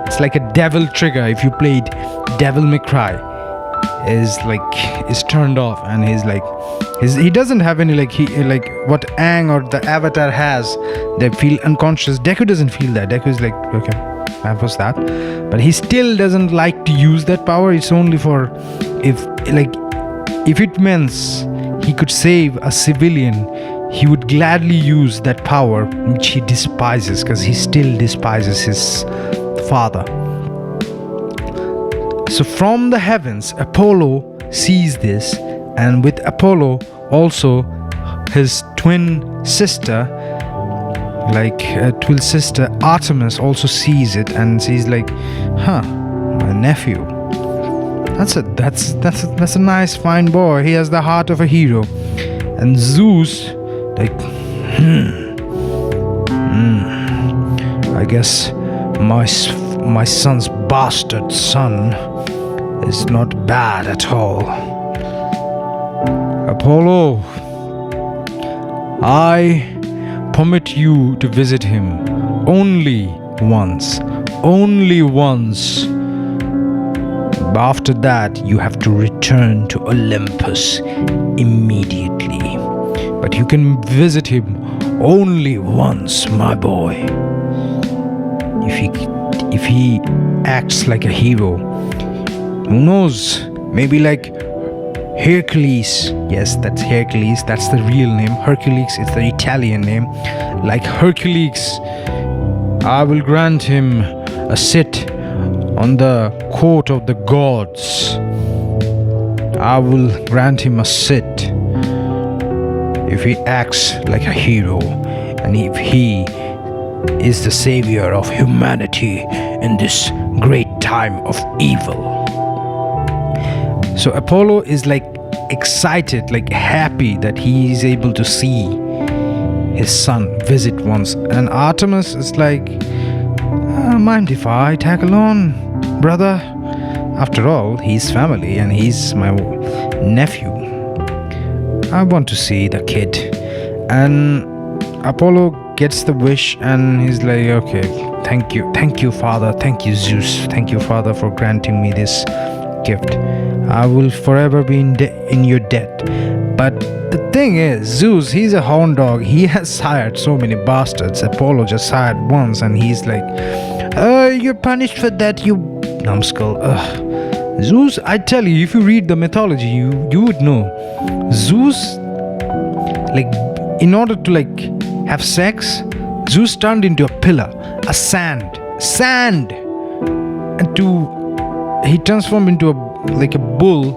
It's like a devil trigger if you played Devil May Cry. is turned off, and he doesn't have any like what Aang or the Avatar has. They feel unconscious. Deku doesn't feel that. Deku is like, okay, that was that, but he still doesn't like to use that power. It's only for if it means he could save a civilian, he would gladly use that power, which he despises, because he still despises his father. So from the heavens, Apollo sees this, and with Apollo also his twin sister Artemis also sees it, and she's like, my nephew, that's a nice fine boy, he has the heart of a hero. And Zeus I guess my son's bastard son is not bad at all. Apollo, I permit you to visit him only once. After that, you have to return to Olympus immediately. But you can visit him only once, my boy. If he acts like a hero, who knows? Maybe like Hercules. Yes, that's Hercules. That's the real name. Hercules is the Italian name. Like Hercules, I will grant him a seat on the court of the gods. I will grant him a seat if he acts like a hero, and if he is the savior of humanity in this great time of evil. So Apollo is like excited, like happy that he is able to see his son visit once. And Artemis is like, mind if I tag along, brother? After all, he's family and he's my nephew. I want to see the kid. And Apollo gets the wish, and he's like, okay, thank you father, thank you Zeus, thank you father for granting me this gift. I will forever be in your debt. But the thing is, Zeus, he's a hound dog. He has sired so many bastards. Apollo just sired once, and he's like, you're punished for that, you numbskull. Zeus, I tell you, if you read the mythology, you would know. Zeus, in order to have sex, Zeus turned into a pillar, a sand, and he transformed into a bull,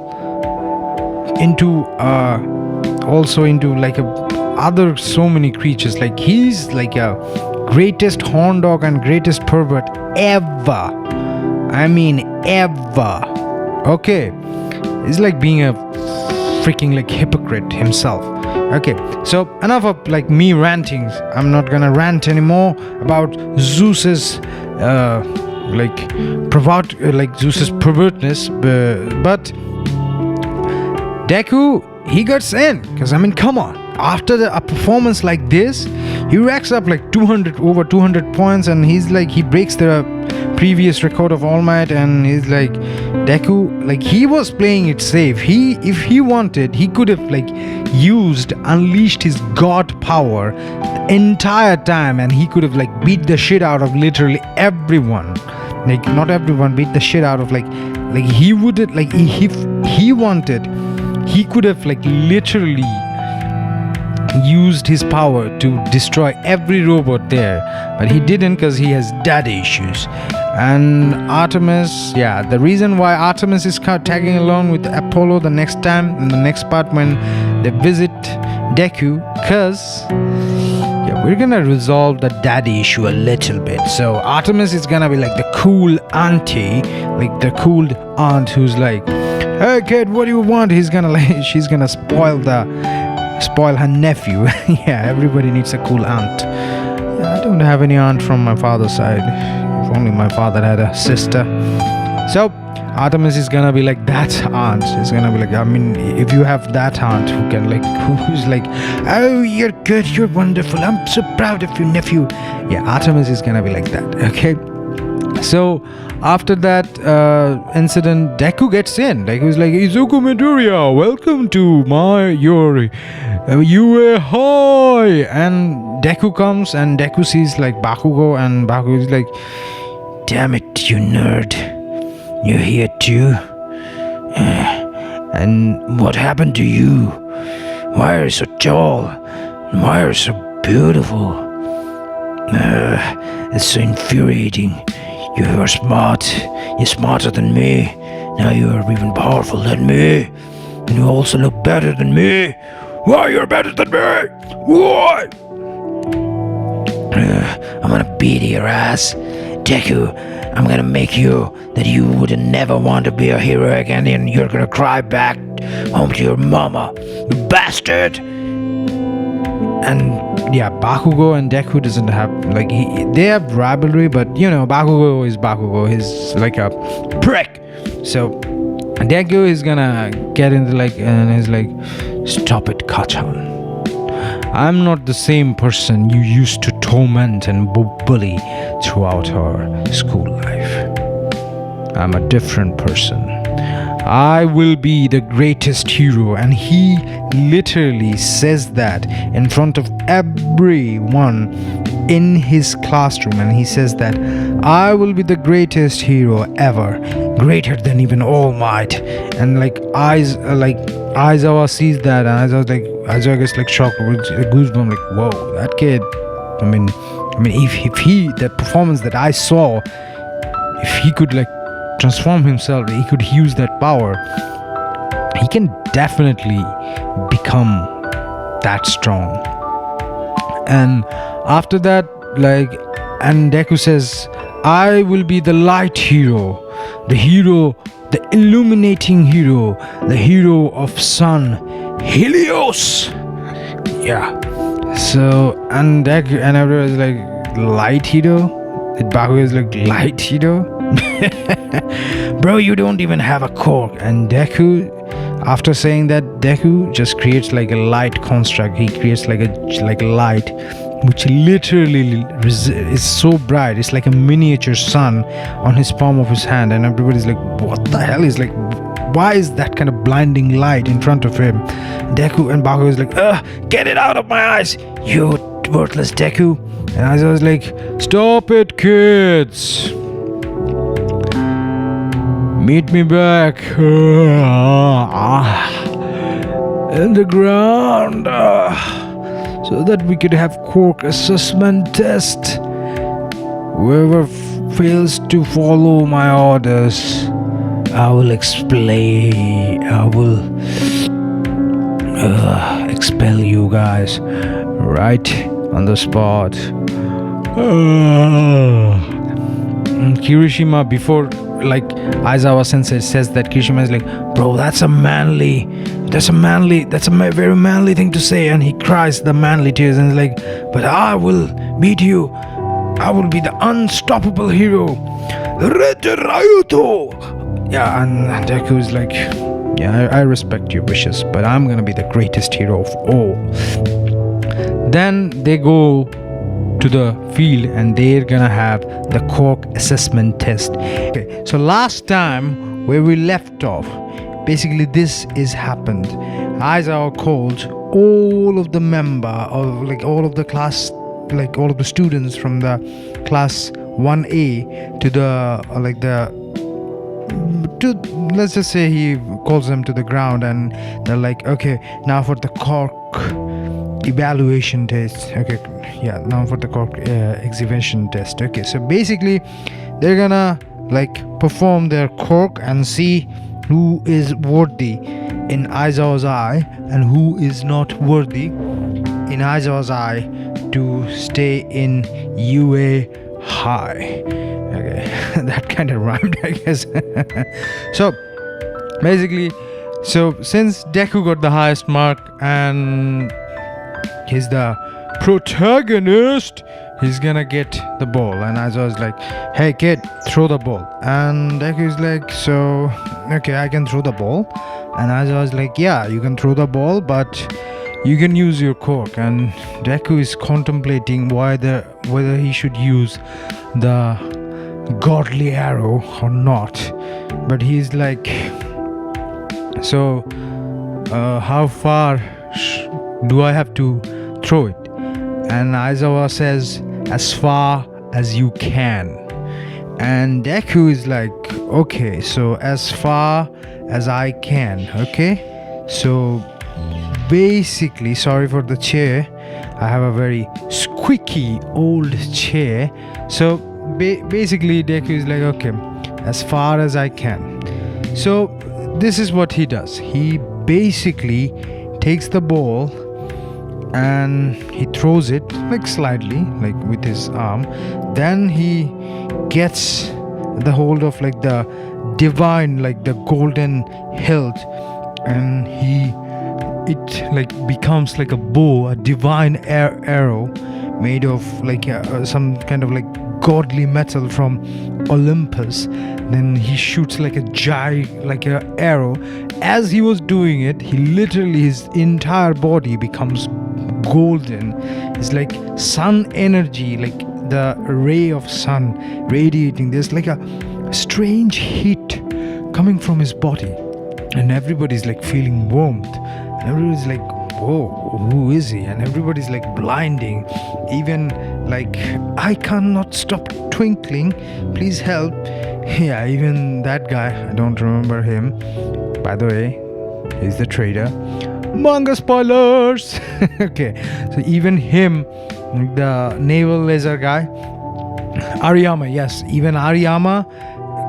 into also into other so many creatures. Like he's like a greatest horn dog and greatest pervert ever. I mean ever. Okay, he's like being a freaking hypocrite himself. Okay, so enough of me ranting. I'm not gonna rant anymore about Zeus's Zeus's pervertness, but Deku, he gets in, because come on, after a performance like this, he racks up over 200 points, and he breaks the previous record of All Might, and he's like, Deku, he was playing it safe. If he wanted, he could have unleashed his god power the entire time, and he could have beat the shit out of literally everyone. Not everyone, beat the shit out of he would have if he wanted, he could have literally used his power to destroy every robot there, but he didn't, because he has daddy issues. And Artemis, the reason why Artemis is tagging along with Apollo the next time, in the next part when they visit Deku, because we're gonna resolve the daddy issue a little bit. So Artemis is gonna be the cool auntie, the cool aunt who's like, hey kid, what do you want? She's gonna spoil her nephew. Everybody needs a cool aunt. I don't have any aunt from my father's side. If only my father had a sister. So Artemis is gonna be that aunt. It's gonna be if you have that aunt who can who's oh, you're good, you're wonderful, I'm so proud of you, nephew. Artemis is gonna be like that. Okay, So after that incident, Deku gets in. Deku's like, Izuku Midoriya, welcome to your UA High. And Deku comes, and Deku sees like Bakugo, and Bakugo is like, damn it, you nerd, you're here too. And what happened to you? Why are you so tall? Why are you so beautiful? It's so infuriating. You are smart. You're smarter than me. Now you are even powerful than me. And you also look better than me. Why you're better than me? Why? I'm gonna beat your ass. Deku, I'm gonna make you that you would never want to be a hero again, and you're gonna cry back home to your mama. You bastard! And yeah, Bakugo and Deku doesn't have like they have rivalry, but Bakugo is Bakugo. He's like a prick. So Deku is gonna get into and he's like, stop it, Kachan. I'm not the same person you used to torment and bully throughout our school life. I'm a different person. I will be the greatest hero. And he literally says that in front of everyone in his classroom. And he says that I will be the greatest hero ever, greater than even All Might. And Aizawa sees that, and Aizawa gets like shocked with a goosebump, like, whoa, that kid. I mean, if he, that performance that I saw, if he could like transform himself, he could use that power, he can definitely become that strong. And after that, and Deku says, I will be the light hero, the illuminating hero, the hero of sun, Helios. Yeah. So, and Deku and everyone is like, light hero? Bakugo is like, light hero? Bro, you don't even have a cork. And Deku, after saying that, Deku just creates like a light construct. He creates like a light which literally is so bright. It's like a miniature sun on his palm of his hand, and everybody's like, what the hell? Is like, why is that kind of blinding light in front of him? Deku and Bakugo is like, get it out of my eyes, you worthless Deku. And I was like, stop it, kids. Meet me back in the ground so that we could have quirk assessment test. Whoever fails to follow my orders, I will explain. I will expel you guys right on the spot. Kirishima, before Aizawa Sensei says that, Kirishima is like, bro, that's a very manly thing to say, and he cries the manly tears and is like, but I will beat you. I will be the unstoppable hero. Yeah, and Deku is like, yeah, I respect your wishes, but I'm gonna be the greatest hero of all. Then they go to the field and they're gonna have the cork assessment test. Okay, so last time where we left off, basically this is happened. Aizawa calls all of the member of all of the class, all of the students from the class 1A to let's just say he calls them to the ground, and they're like, okay, now for the cork evaluation test. Okay, yeah, now for the cork exhibition test. Okay, so basically they're gonna perform their cork and see who is worthy in Aizawa's eye and who is not worthy in Aizawa's eye to stay in UA High. Okay, that kind of rhymed, I guess. So basically, since Deku got the highest mark and he's the protagonist, he's gonna get the ball. And Aizawa was like, hey kid, throw the ball. And Deku's like, so okay, I can throw the ball. And Aizawa was like, yeah, you can throw the ball, but you can use your cork. And Deku is contemplating whether he should use the godly arrow or not. But he's like, so how far do I have to throw it? And Aizawa says, as far as you can. And Deku is like, okay, so as far as I can. Okay, so basically, sorry for the chair, I have a very squeaky old chair. So basically Deku is like, okay, as far as I can. So this is what he does. He basically takes the ball and he throws it like slightly, like with his arm. Then he gets the hold of like the divine, like the golden hilt, and it like becomes like a bow, a divine arrow made of like some kind of like godly metal from Olympus. Then he shoots like a giant, like a arrow. As he was doing it, he literally, his entire body becomes golden. It's like sun energy, like the ray of sun radiating. There's like a strange heat coming from his body, and everybody's like feeling warmth, and everybody's like, whoa, who is he? And everybody's like blinding. Even like, I cannot stop twinkling, please help. Yeah, even that guy, I don't remember him, by the way, he's the trader. Manga spoilers. Okay, so even him, the naval laser guy, Ariyama, yes, even Ariyama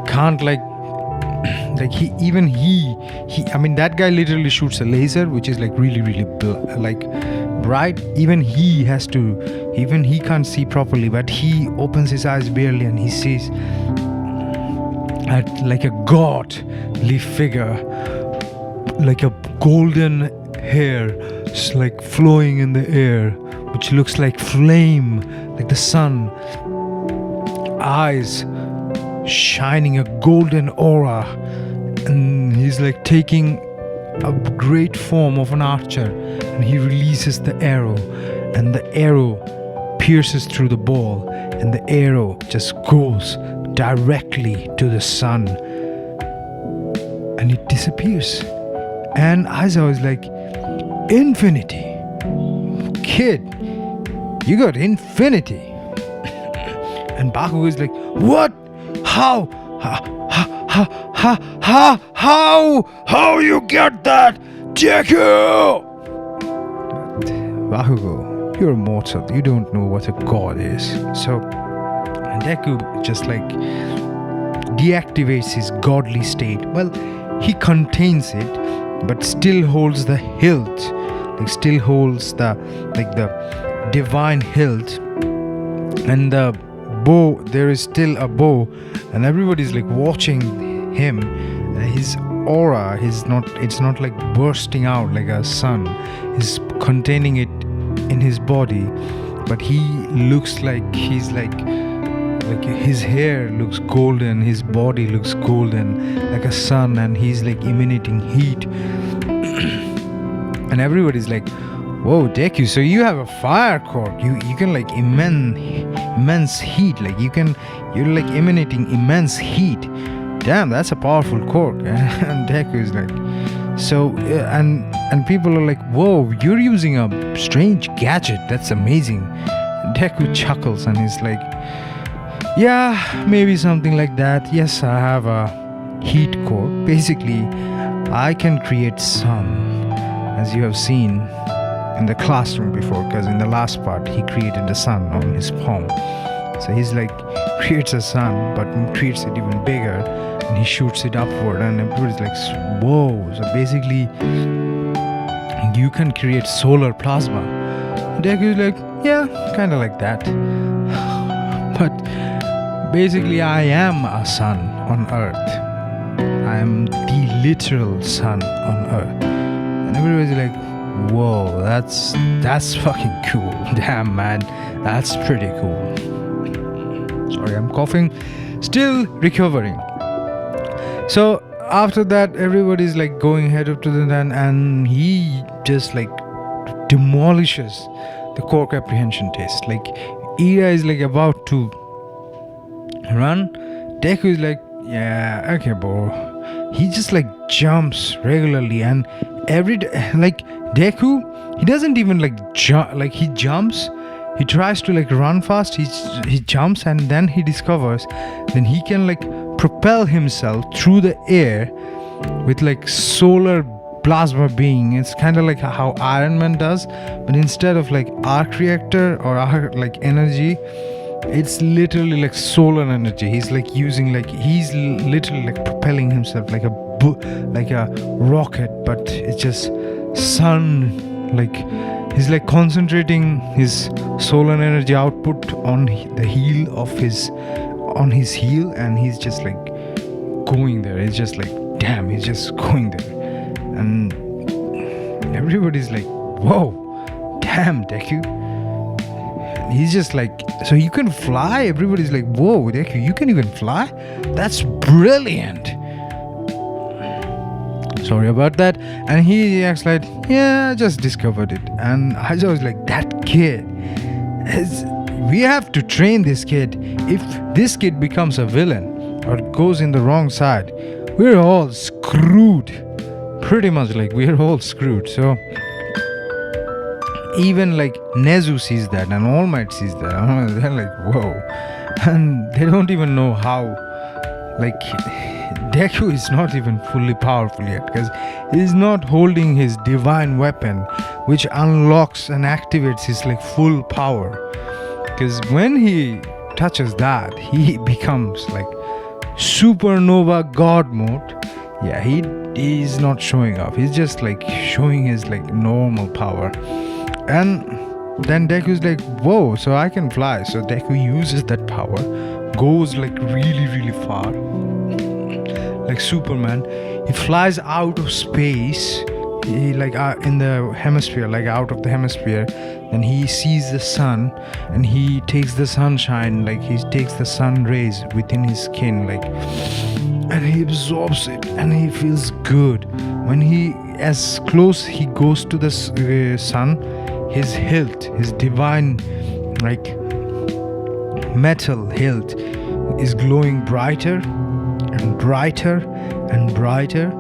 can't like he I mean, that guy literally shoots a laser which is like really like bright. Even he can't see properly, but he opens his eyes barely and he sees at like a godly figure, like a golden hair like flowing in the air, which looks like flame, like the sun, eyes shining a golden aura. And he's like taking a great form of an archer, and he releases the arrow, and the arrow pierces through the ball, and the arrow just goes directly to the sun, and it disappears. And Aizawa is like, infinity, kid, you got infinity. And Bakugo is like, what? How you get that, Deku? Bakugo, you're mortal, you don't know what a god is. So Deku just like deactivates his godly state. Well, he contains it, but still holds the hilt, like still holds the divine hilt, and the bow, there is still a bow, and everybody's like watching him. His aura, it's not like bursting out like a sun, he's containing it in his body, but he looks like he's like his hair looks golden, his body looks golden like a sun, and he's like emanating heat. And everybody's like, whoa, Deku, so you have a fire core, you can like immense heat, like you're like emanating immense heat. Damn, that's a powerful quirk. And Deku is like, so and people are like, whoa, you're using a strange gadget, that's amazing. And Deku chuckles and he's like, yeah, maybe something like that. Yes, I have a heat core. Basically, I can create sun, as you have seen in the classroom before, because in the last part he created the sun on his palm. So he's like creates a sun, but creates it even bigger, and he shoots it upward, and everybody's like, whoa, so basically you can create solar plasma. Deku is like, yeah, kind of like that. But basically I am a sun on earth. I am the literal sun on earth. And everybody's like, whoa, that's fucking cool. Damn, man, that's pretty cool. Sorry, I'm coughing, still recovering. So after that, everybody's like going head up to the den, and he just like demolishes the quirk apprehension test. Like Ira is like about to run, Deku is like, yeah, okay, bro. He just like jumps regularly, and like Deku, he doesn't even like jump. Like he jumps, he tries to like run fast. He jumps, and then he discovers then he can like propel himself through the air with like solar plasma being. It's kind of like how Iron Man does, but instead of like arc reactor or arc like energy, it's literally like solar energy. He's like using like he's literally like propelling himself like a rocket, but it's just sun. Like he's like concentrating his solar energy output on the heel of his heel, and he's just like going there. It's just like, damn, he's just going there, and everybody's like, whoa, damn, Deku. He's just like, so you can fly? Everybody's like, whoa, Deku, you can even fly? That's brilliant. Sorry about that. And he acts like, yeah, I just discovered it. And I was like, that kid we have to train this kid. If this kid becomes a villain or goes in the wrong side, we're all screwed. Pretty much like we're all screwed. So even like Nezu sees that, and All Might sees that. They're like, whoa. And they don't even know how, like, Deku is not even fully powerful yet, because he's not holding his divine weapon, which unlocks and activates his like full power. Because when he touches that, he becomes like supernova god mode. Yeah, he's not showing off. He's just like showing his like normal power. And then Deku's like, whoa, so I can fly. So Deku uses that power, goes like really, really far. Like Superman, he flies out of space. He like in the hemisphere, like out of the hemisphere. Then he sees the sun, and he takes the sunshine, like he takes the sun rays within his skin, like, and he absorbs it, and he feels good. When as close he goes to the sun, his hilt, his divine like metal hilt, is glowing brighter and brighter and brighter.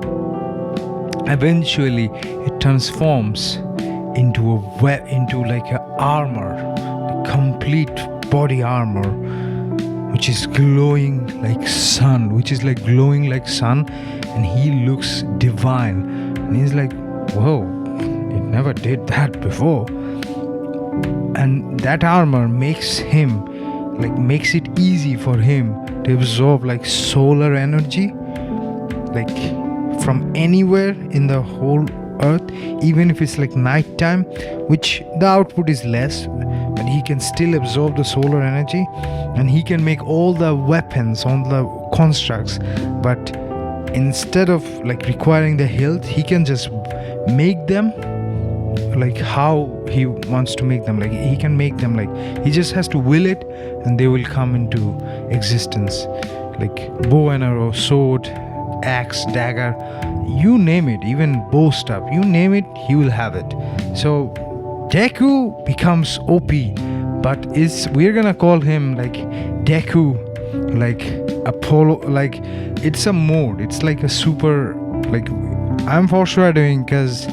Eventually it transforms into like a armor, a complete body armor, which is glowing like sun, and he looks divine. And he's like, whoa, it never did that before. And that armor makes it easy for him to absorb like solar energy, like from anywhere in the whole earth, even if it's like nighttime, which the output is less, but he can still absorb the solar energy, and he can make all the weapons on the constructs. But instead of like requiring the hilt, he can just make them like how he wants to make them. Like he can make them, like he just has to will it, and they will come into existence. Like bow and arrow, sword, axe, dagger, you name it, even bow stuff, you name it, he will have it. So Deku becomes OP, but we're gonna call him like Deku, like Apollo, like it's a mode, it's like a super, like I'm foreshadowing, because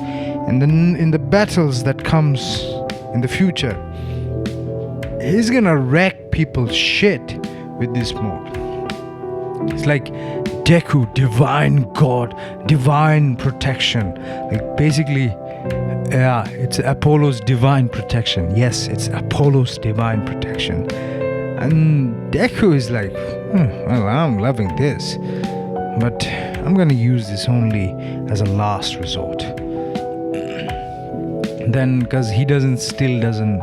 in the battles that comes in the future, he's gonna wreck people's shit with this mode. It's like Deku, divine god, divine protection. Like basically, yeah, it's Apollo's divine protection. Yes, it's Apollo's divine protection. And Deku is like, well, I'm loving this, but I'm gonna use this only as a last resort. Then, because he still doesn't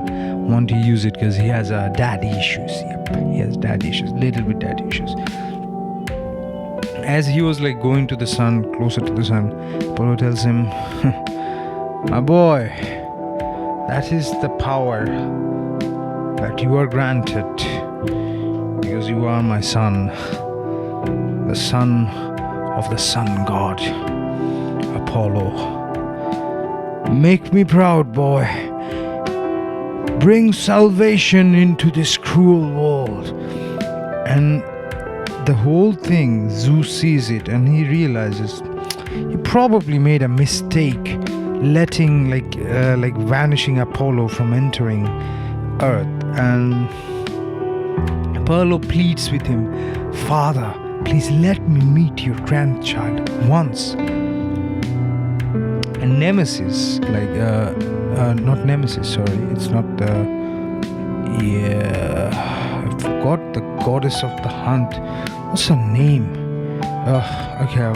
want to use it, because he has daddy issues. Yep, he has daddy issues, little bit daddy issues. As he was like going to the sun, closer to the sun, Apollo tells him, my boy, that is the power that you are granted, because you are my son, the son of the sun god, Apollo. Make me proud, boy. Bring salvation into this cruel world. And the whole thing, Zeus sees it and he realizes he probably made a mistake letting like vanishing Apollo from entering Earth. And Apollo pleads with him, "Father, please let me meet your grandchild once." And Nemesis, not Nemesis, sorry, it's not the, I forgot the goddess of the hunt. What's her name? Okay, I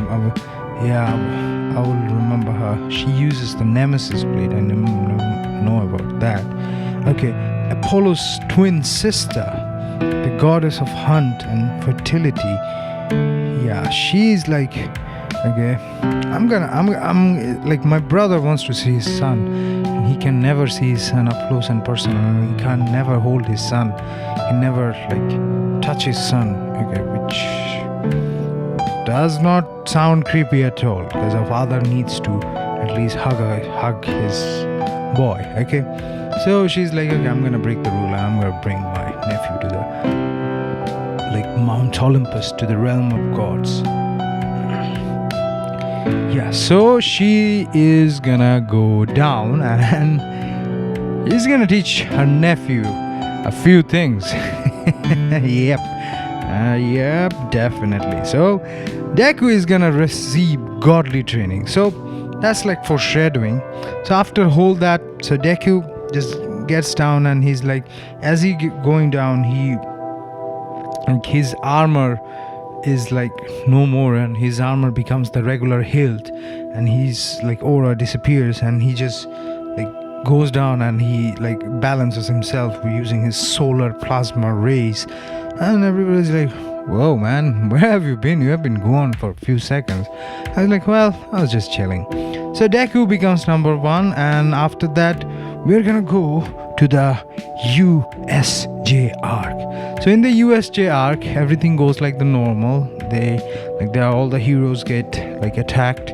will remember her. She uses the Nemesis blade. I know about that. Okay, Apollo's twin sister, the goddess of hunt and fertility. Yeah, she's like, okay, I'm like, my brother wants to see his son, and he can never see his son up close and personal. He can never hold his son. He can never like touch his son. Okay, which does not sound creepy at all, because a father needs to at least hug his boy. Okay, so she's like, okay, I'm gonna break the rule and I'm gonna bring my nephew to the Mount Olympus, to the realm of gods. Yeah, so she is gonna go down and she's gonna teach her nephew a few things. Yep, definitely. So Deku is gonna receive godly training. So that's like foreshadowing. So after all that, so Deku just gets down and he's like, as he going down, his armor is like no more, and his armor becomes the regular hilt, and his like aura disappears, and he just like goes down and he like balances himself using his solar plasma rays. And everybody's like, whoa man, where have you been? You have been gone for a few seconds. I was like, well, I was just chilling. So Deku becomes number one, and after that we're gonna go to the USJ arc. So in the USJ arc, everything goes like the normal. All the heroes get like attacked,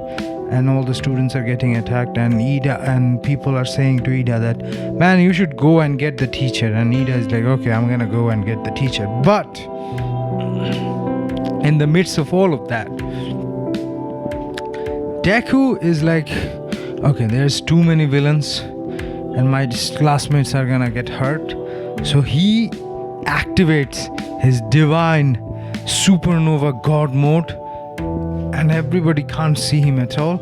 and all the students are getting attacked, and Ida and people are saying to Ida that, man, you should go and get the teacher. And Ida is like, okay, I'm gonna go and get the teacher. But in the midst of all of that, Deku is like, okay, there's too many villains and my classmates are gonna get hurt. So he activates his divine supernova god mode, and everybody can't see him at all.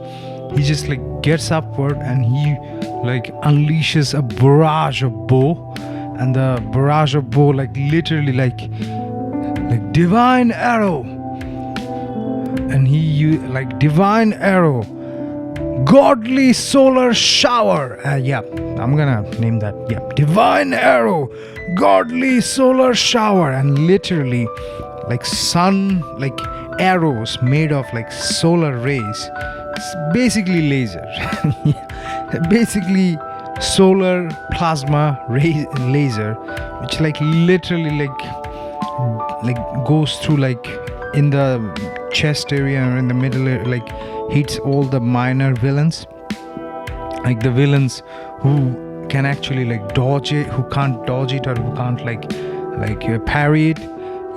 He just like gets upward and he like unleashes a barrage of bow, and the barrage of bow like literally like divine arrow, and he like divine arrow, godly solar shower. I'm gonna name that. Divine arrow, godly solar shower. And literally like sun like arrows made of like solar rays. It's basically laser. Basically solar plasma laser, which like literally like goes through like in the chest area or in the middle area, like hits all the minor villains, like the villains who can actually like dodge it, who can't dodge it, or who can't like parry it.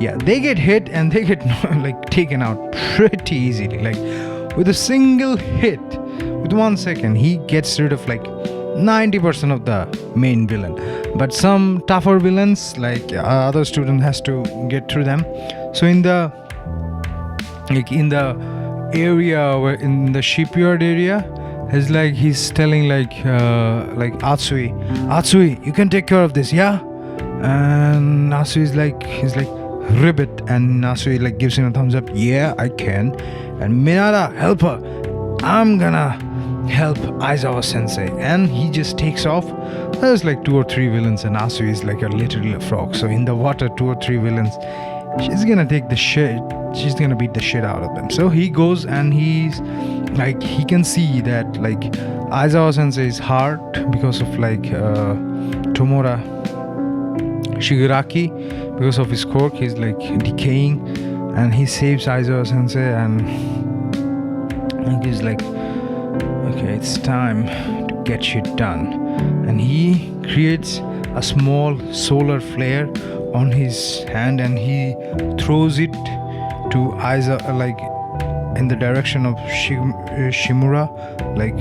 Yeah, they get hit and they get like taken out pretty easily. Like with a single hit, with 1 second, he gets rid of like 90% of the main villain. But some tougher villains, like other student has to get through them. So in the area where in the shipyard area, is like he's telling like Atsui, you can take care of this, yeah? And Atsui is like, he's like, ribbit, and Atsui like gives him a thumbs up, yeah, I can. And Minada, help her, I'm gonna help Aizawa sensei. And he just takes off. There's like 2 or 3 villains, and Atsui is like literally a frog. So in the water, 2 or 3 villains, she's gonna take the shit, she's gonna beat the shit out of them. So he goes and he's like, he can see that like Aizawa sensei's heart, because of like Tomura Shigaraki, because of his quirk, he's like decaying, and he saves Aizawa sensei, and he's like, okay, it's time to get shit done. And he creates a small solar flare on his hand, and he throws it to Aiza, like in the direction of Shimura, like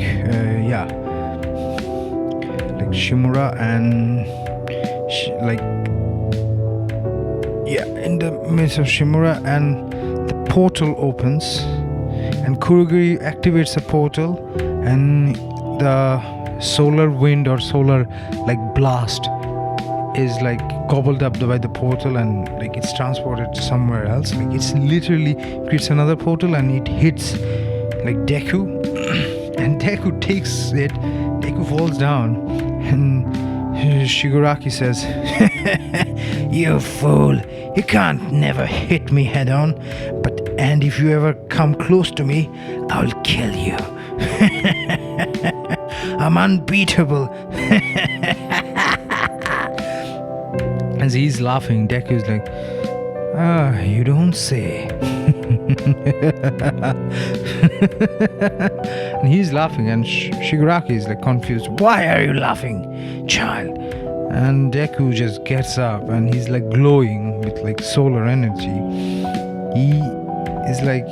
like Shimura, and like in the midst of Shimura, and the portal opens, and Kurogiri activates the portal, and the solar wind or solar like blast is like gobbled up by the portal, and like it's transported to somewhere else. Like it's literally creates another portal, and it hits like Deku and Deku takes it. Deku falls down, and Shigaraki says, "You fool, you can't never hit me head on, and if you ever come close to me, I'll kill you. I'm unbeatable." As he's laughing, Deku's like, you don't say. And he's laughing, and Shigaraki is like confused. "Why are you laughing, child?" And Deku just gets up, and he's like glowing with like solar energy. He is like,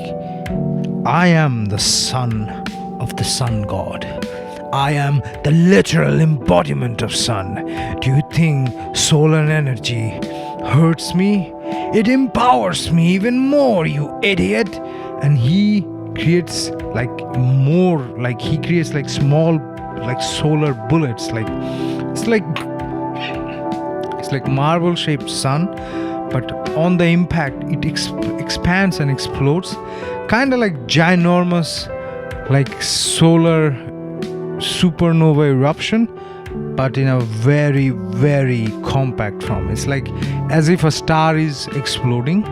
"I am the son of the sun god. I am the literal embodiment of sun. Do you think solar energy hurts me? It empowers me even more, you idiot." And he creates like more, like he creates like small like solar bullets, like it's like marble shaped sun, but on the impact it expands and explodes, kind of like ginormous like solar supernova eruption, but in a very, very compact form. It's like as if a star is exploding,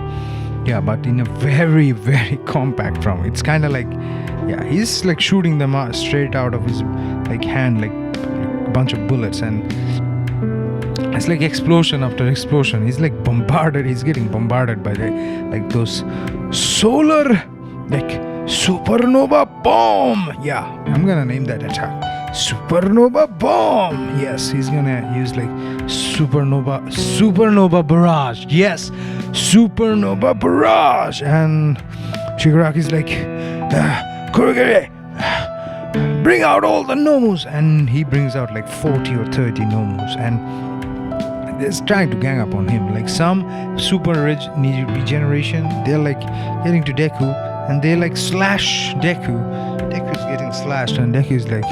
but in a very, very compact form. It's kind of like, he's like shooting them out straight out of his like hand, like a bunch of bullets, and it's like explosion after explosion. He's like bombarded. He's getting bombarded by the like those solar like supernova bomb. I'm gonna name that attack supernova bomb. Yes, he's gonna use like supernova barrage. Yes, supernova barrage. And Shigaraki's like, "Kurogiri, bring out all the Nomus." And he brings out like 40 or 30 Nomus, and they're trying to gang up on him. Like some super regeneration, they're like getting to Deku, and they like slash Deku. Deku's getting slashed, and Deku's like,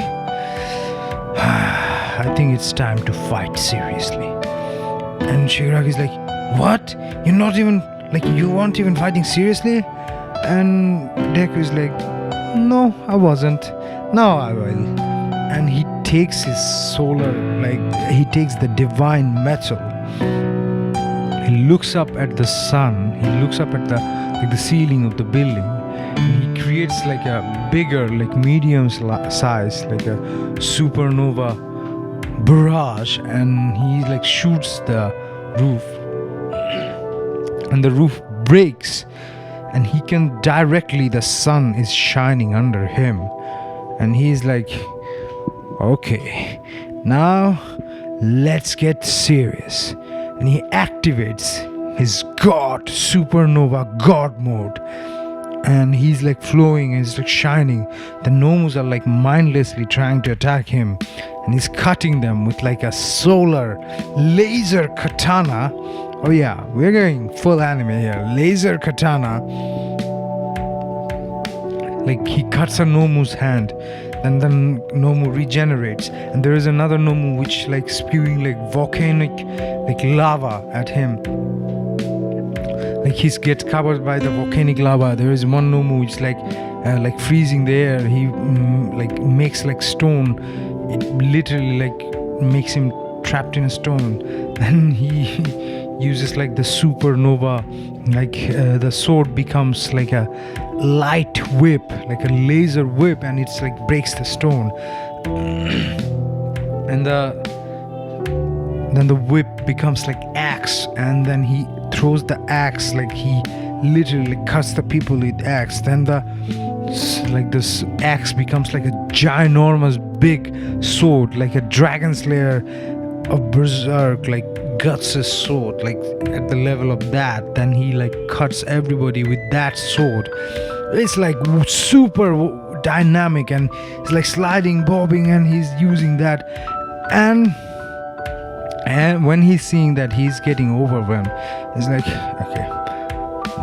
"I think it's time to fight seriously." And Shigaraki's like, "What? You're not even like, you weren't even fighting seriously?" And Deku's like, "No, I wasn't. Now I will." And he takes his solar, like he takes the divine metal. He looks up at the sun. He looks up at the ceiling of the building. And he creates like a bigger, like medium size, like a supernova barrage, and he like shoots the roof, and the roof breaks, and he can directly, the sun is shining under him, and he's like, "Okay, now let's get serious." And he activates his god supernova god mode, and he's like flowing, and he's like shining. The Nomus are like mindlessly trying to attack him, and he's cutting them with like a solar laser katana. Oh yeah, we're going full anime here. Laser katana. Like he cuts a Nomu's hand, and then Nomu regenerates, and there is another Nomu which like spewing like volcanic like lava at him. Like he gets covered by the volcanic lava. There is one Nomu which like freezing the air. He like makes like stone. It literally like makes him trapped in a stone. Then he uses like the supernova, like the sword becomes like a light whip, like a laser whip, and it's like breaks the stone. And then the whip becomes like axe, and then he throws the axe, like he literally cuts the people with axe. Then this axe becomes like a ginormous big sword, like a dragon slayer of berserk, like guts his sword like at the level of that, then he like cuts everybody with that sword. It's like super dynamic, and it's like sliding, bobbing, and he's using that. And when he's seeing that he's getting overwhelmed, he's like, okay,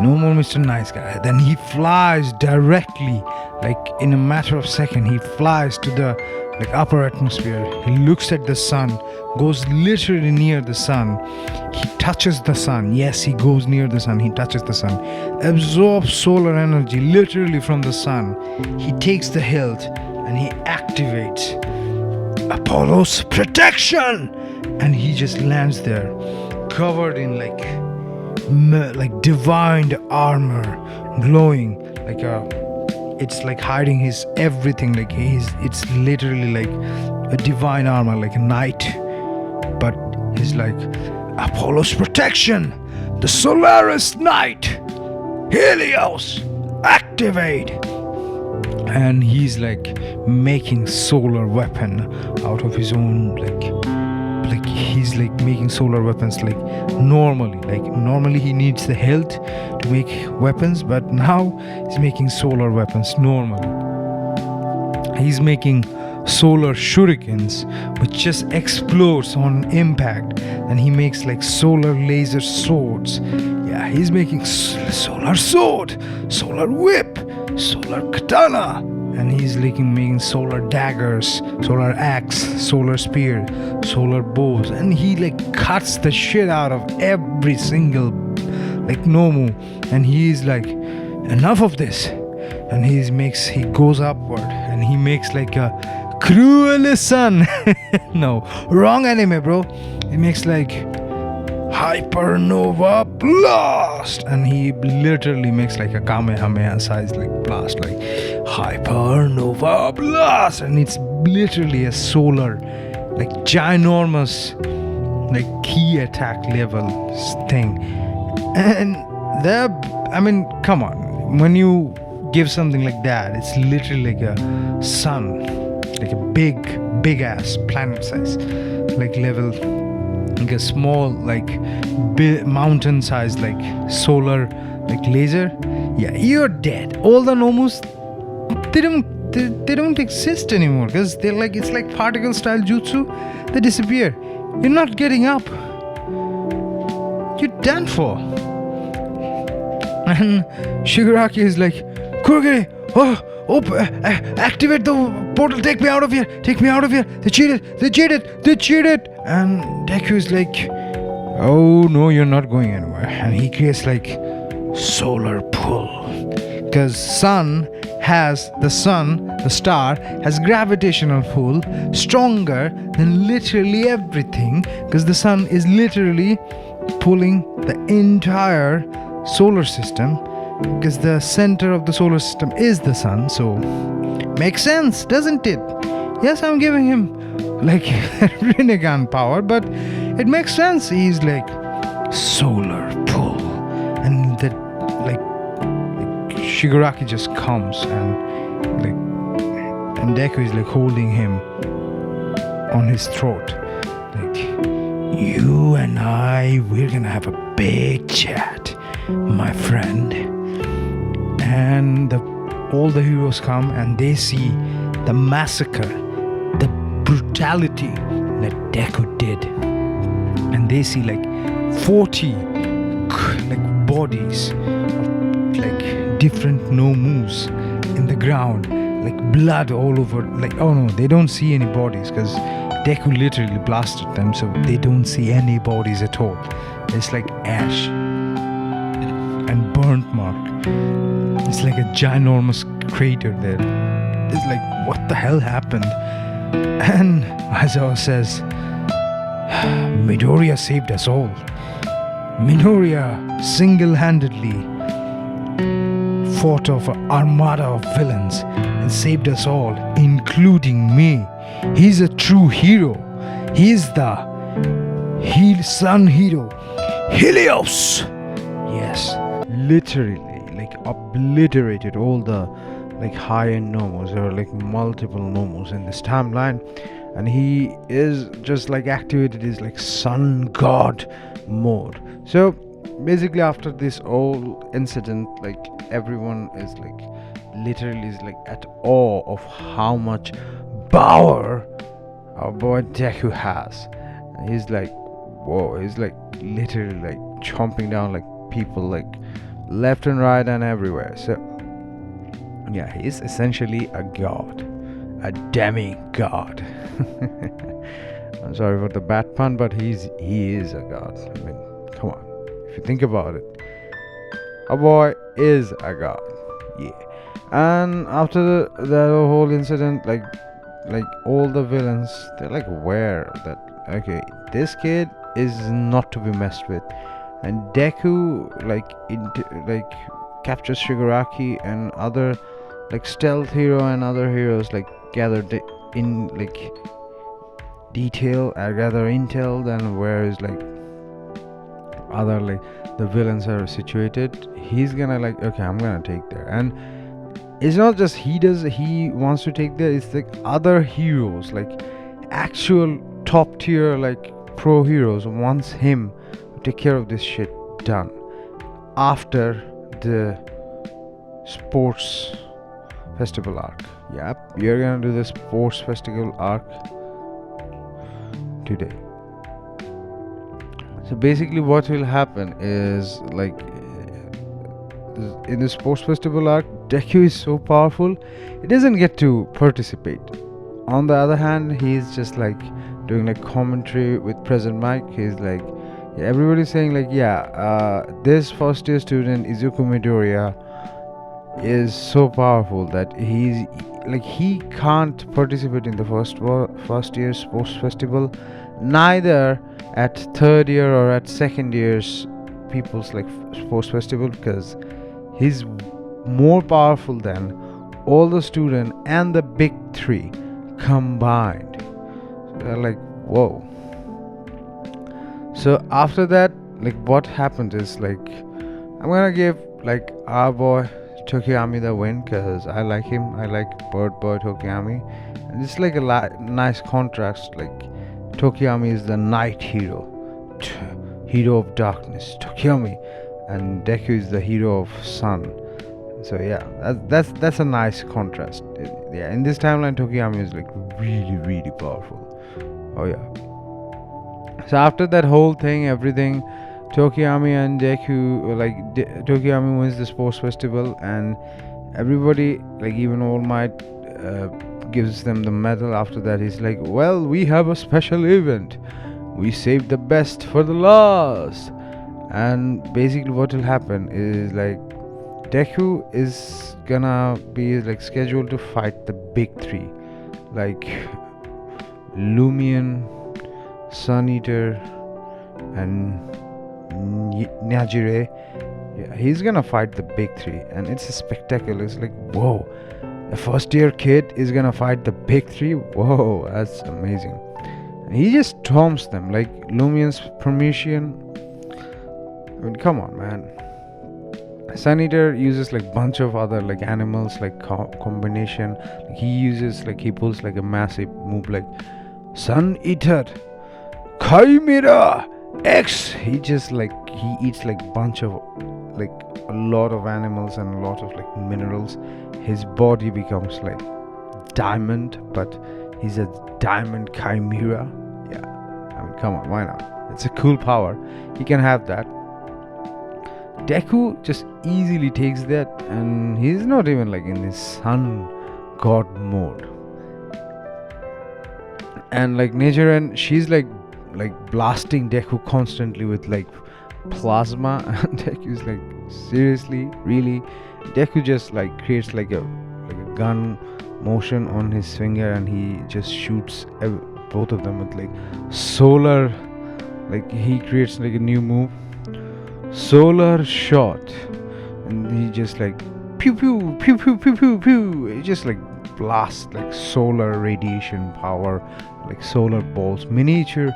no more Mr. Nice Guy. Then he flies directly, like in a matter of second, he flies to the like upper atmosphere. He looks at the sun, goes literally near the sun. He touches the sun. Yes, he goes near the sun. He touches the sun, absorbs solar energy literally from the sun. He takes the hilt and he activates Apollo's protection, and he just lands there, covered in like divine armor, glowing like it's like hiding his everything. Like it's literally like a divine armor, like a knight. But he's like, Apollo's protection, the Solaris Knight, Helios, activate. And he's like making solar weapon out of his own, like he's like making solar weapons like normally he needs the hilt to make weapons, but now he's making solar weapons normally. He's making solar shurikens which just explodes on impact, and he makes like solar laser swords. Yeah, he's making solar sword, solar whip, solar katana, and he's like making solar daggers, solar axe, solar spear, solar bows, and he like cuts the shit out of every single like Nomu. And he's like, enough of this. And he goes upward and he makes like a cruel sun. No, wrong anime, bro. He makes like hypernova blast, and he literally makes like a kamehameha size like blast, like hypernova blast, and it's literally a solar like ginormous like key attack level thing. And come on, when you give something like that, it's literally like a sun, like a big ass planet size like level, like a small like mountain size like solar like laser. Yeah, you're dead. All the Nomus, they don't exist anymore, because they're like, it's like particle style jutsu. They disappear. You're not getting up. You're done for. And Shigaraki is like, Kurogane, activate the portal, take me out of here, they cheated. And Deku is like, oh no, you're not going anywhere. And he creates like solar pull, because the star has gravitational pull stronger than literally everything, because the sun is literally pulling the entire solar system, because the center of the solar system is the sun. So makes sense, doesn't it? Yes, I'm giving him like Rinnegan power, but it makes sense. He's like solar pull, and that like Shigaraki just comes and Deku is like holding him on his throat, like, you and I, we're gonna have a big chat, my friend. And all the heroes come and they see the massacre, the brutality that Deku did, and they see like 40 like bodies of like different Nomus in the ground, like blood all over. Like, oh no, they don't see any bodies because Deku literally blasted them, so they don't see any bodies at all. It's like ash and burnt mark. It's like a ginormous crater there. It's like, what the hell happened? And Aizawa says, Midoriya saved us all. Midoriya single-handedly fought off an armada of villains and saved us all, including me. He's a true hero. He's the sun hero, Helios. Yes, literally, like obliterated all the like high-end Nomos. There are like multiple Nomos in this timeline, and he is just like activated his like sun god mode. So basically after this whole incident, like everyone is like literally is like at awe of how much power our boy Deku has. And he's like, whoa, he's like literally like chomping down like people like left and right and everywhere. So yeah, he's essentially a god, a demigod. I'm sorry for the bad pun, but he is a god. I mean, come on, if you think about it, a boy is a god. Yeah. And after the whole incident, like all the villains, they're like aware that okay, this kid is not to be messed with. And Deku like captures Shigaraki and other like stealth hero and other heroes like gather in like detail gather intel then where is like other like the villains are situated. He's gonna like, okay, I'm gonna take there. And it's not just he wants to take there, it's like other heroes, like actual top tier like pro heroes wants him to take care of this shit done after the sports festival arc. Yep, you're gonna do the sports festival arc today. So basically what will happen is like in the sports festival arc, Deku is so powerful he doesn't get to participate. On the other hand, he's just like doing like commentary with present mic. He's like, yeah, everybody's saying like, this first year student Izuku Midoriya is so powerful that he can't participate in the first year sports festival, neither at third year or at second year's people's like sports festival, because he's more powerful than all the student and the big three combined. So they're like, whoa. So after that, like what happened is like, I'm gonna give like our boy Tokiyami the win because I like him. I like Bird Boy Tokiyami, and it's like a nice contrast. Like Tokiyami is the night hero, hero of darkness, Tokiyami, and Deku is the hero of sun. So yeah, that's a nice contrast. Yeah, in this timeline, Tokiyami is like really powerful. Oh yeah. So after that whole thing, everything, Tokiyami and Deku, like Tokiyami wins the sports festival, and everybody, like even All Might, gives them the medal. After that, he's like, well, we have a special event. We saved the best for the last. And basically what will happen is like Deku is gonna be like scheduled to fight the big three, like Lumion, Sun Eater, and Najire. Yeah, he's gonna fight the big three, and it's a spectacle. It's like, whoa, a first year kid is gonna fight the big three. Whoa, that's amazing. And he just storms them like Lumion's Promethean. I mean, come on, man. Sun Eater uses like bunch of other like animals like combination. Like, he pulls like a massive move like Sun Eater Chimera X. He just like he eats like bunch of like a lot of animals and a lot of like minerals. His body becomes like diamond, but he's a diamond chimera. Yeah, I mean, come on, why not? It's a cool power. He can have that. Deku just easily takes that, and he's not even like in his sun god mode. And like Nichiren, she's like blasting Deku constantly with like plasma, and Deku's like, seriously, really? Deku just like creates like a gun motion on his finger, and he just shoots both of them with like solar. Like he creates like a new move. Solar shot, and he just like pew pew pew pew pew pew pew. It just like blasts like solar radiation power, like solar balls, miniature,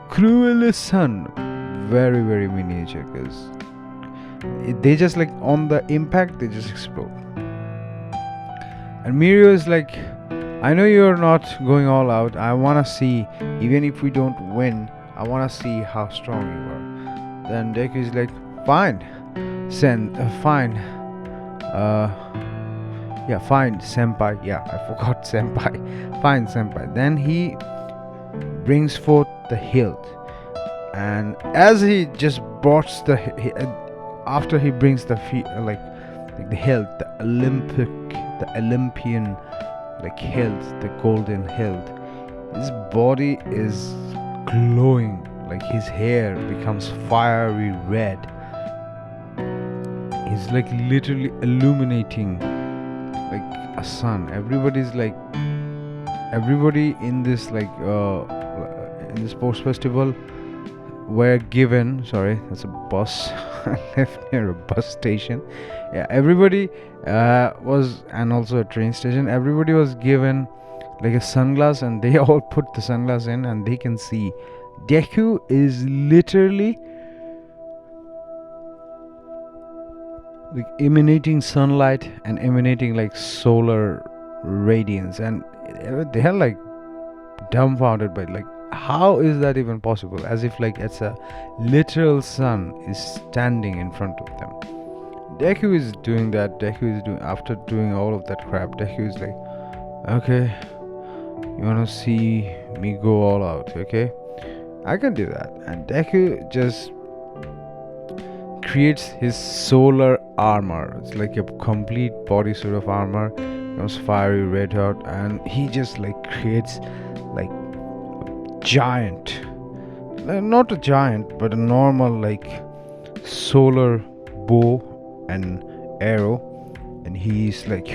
cruel sun, very miniature, because they just like on the impact they just explode. And Mirio is like I know you're not going all out. I wanna see, even if we don't win, I wanna see how strong you are. Then Deku is like, fine, fine, uh, yeah, fine, senpai. Yeah, I forgot senpai. Fine, senpai. Then he brings forth the hilt, and as he just brought after he brings the like the hilt, the Olympian like hilt, the golden hilt, his body is glowing, like his hair becomes fiery red. He's like literally illuminating like a sun. Everybody in this in this sports festival were given, sorry, that's a bus. I left near a bus station. Yeah, everybody was, and also a train station, everybody was given like a sunglass, and they all put the sunglass in and they can see. Deku is literally like emanating sunlight and emanating like solar radiance, and they are like dumbfounded by like, how is that even possible? As if like it's a literal sun is standing in front of them. Deku is doing that. After doing all of that crap, Deku is like, okay, you wanna see me go all out? Okay, I can do that. And Deku just creates his solar armor. It's like a complete bodysuit of armor, becomes fiery red hot, and he just like creates like giant, not a giant but a normal like solar bow and arrow, and he's like,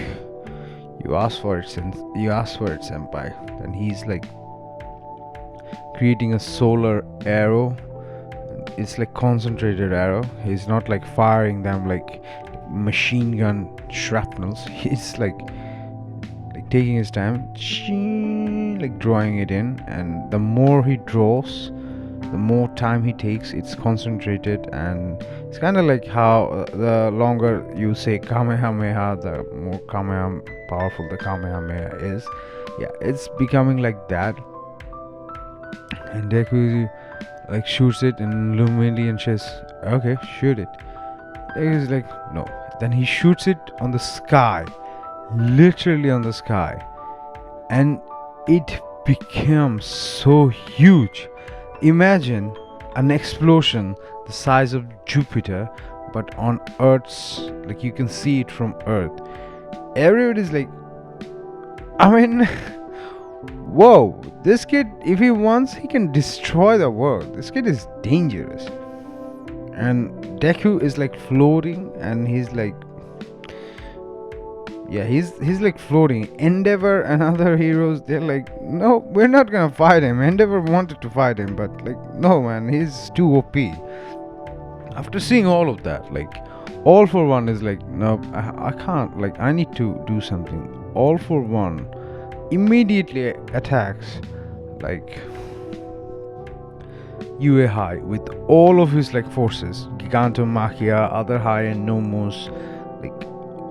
you asked for it, senpai. And he's like creating a solar arrow. It's like concentrated arrow. He's not like firing them like machine gun shrapnels. He's like taking his time, like drawing it in, and the more he draws, the more time he takes. It's concentrated, and it's kind of like how the longer you say Kamehameha, the more powerful the Kamehameha is. Yeah, it's becoming like that. And Deku like shoots it, and Luminian says, okay, shoot it. Deku's like, no. Then he shoots it on the sky, literally on the sky, and it becomes so huge. Imagine an explosion the size of Jupiter, but on Earth's, like you can see it from Earth. Everybody's like, I mean, whoa, this kid, if he wants, he can destroy the world. This kid is dangerous. And Deku is like floating, and he's like, yeah, he's like floating. Endeavor and other heroes, they're like, no, we're not gonna fight him. Endeavor wanted to fight him, but like, no man, he's too OP. After seeing all of that, like, All For One is like, no, I can't, like, I need to do something. All For One immediately attacks like UA High with all of his like forces, Gigantomachia, Other High, and Nomos, like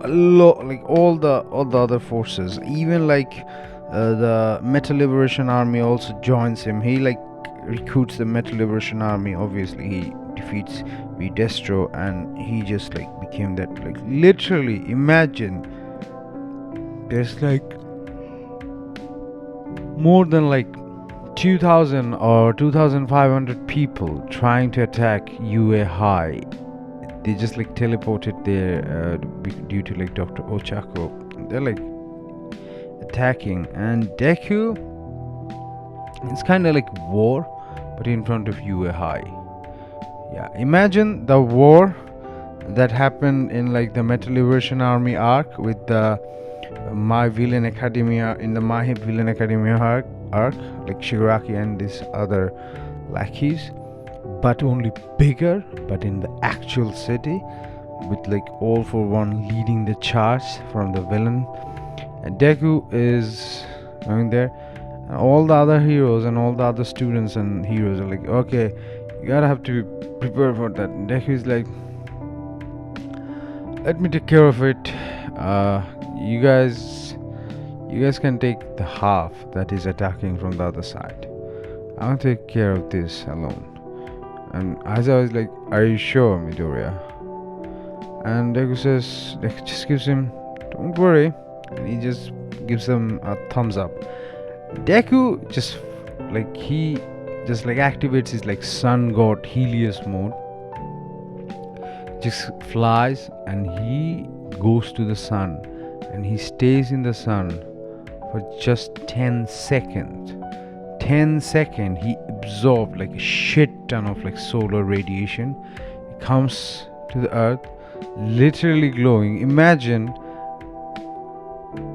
like all the other forces. Even like the Metal Liberation Army also joins him. He like recruits the Metal Liberation Army. Obviously, he defeats Destro, and he just like became that. Like literally, imagine there's like more than like 2,000 or 2,500 people trying to attack UA High. They just like teleported there due to like Dr. Ochako. They're like attacking, and Deku, it's kind of like war, but in front of UA High. Yeah, imagine the war that happened in like the Metal Liberation Army arc with the My Villain Academia, in the My Villain Academia arc, like Shigaraki and these other lackeys, but only bigger, but in the actual city, with like All For One leading the charge from the villain. And Deku is going there, and all the other heroes and all the other students and heroes are like, okay, you gotta have to be prepared for that. And Deku is like, let me take care of it. You guys You guys can take the half that is attacking from the other side. I'll take care of this alone. And Aiza is like, are you sure, Midoriya? And Deku says, Deku just gives him, don't worry. And he just gives them a thumbs up. Deku just activates his like sun god Helios mode. Just flies and he goes to the sun and he stays in the sun for just 10 seconds. 10 seconds he absorbed like a shit ton of like solar radiation. It comes to the earth literally glowing. Imagine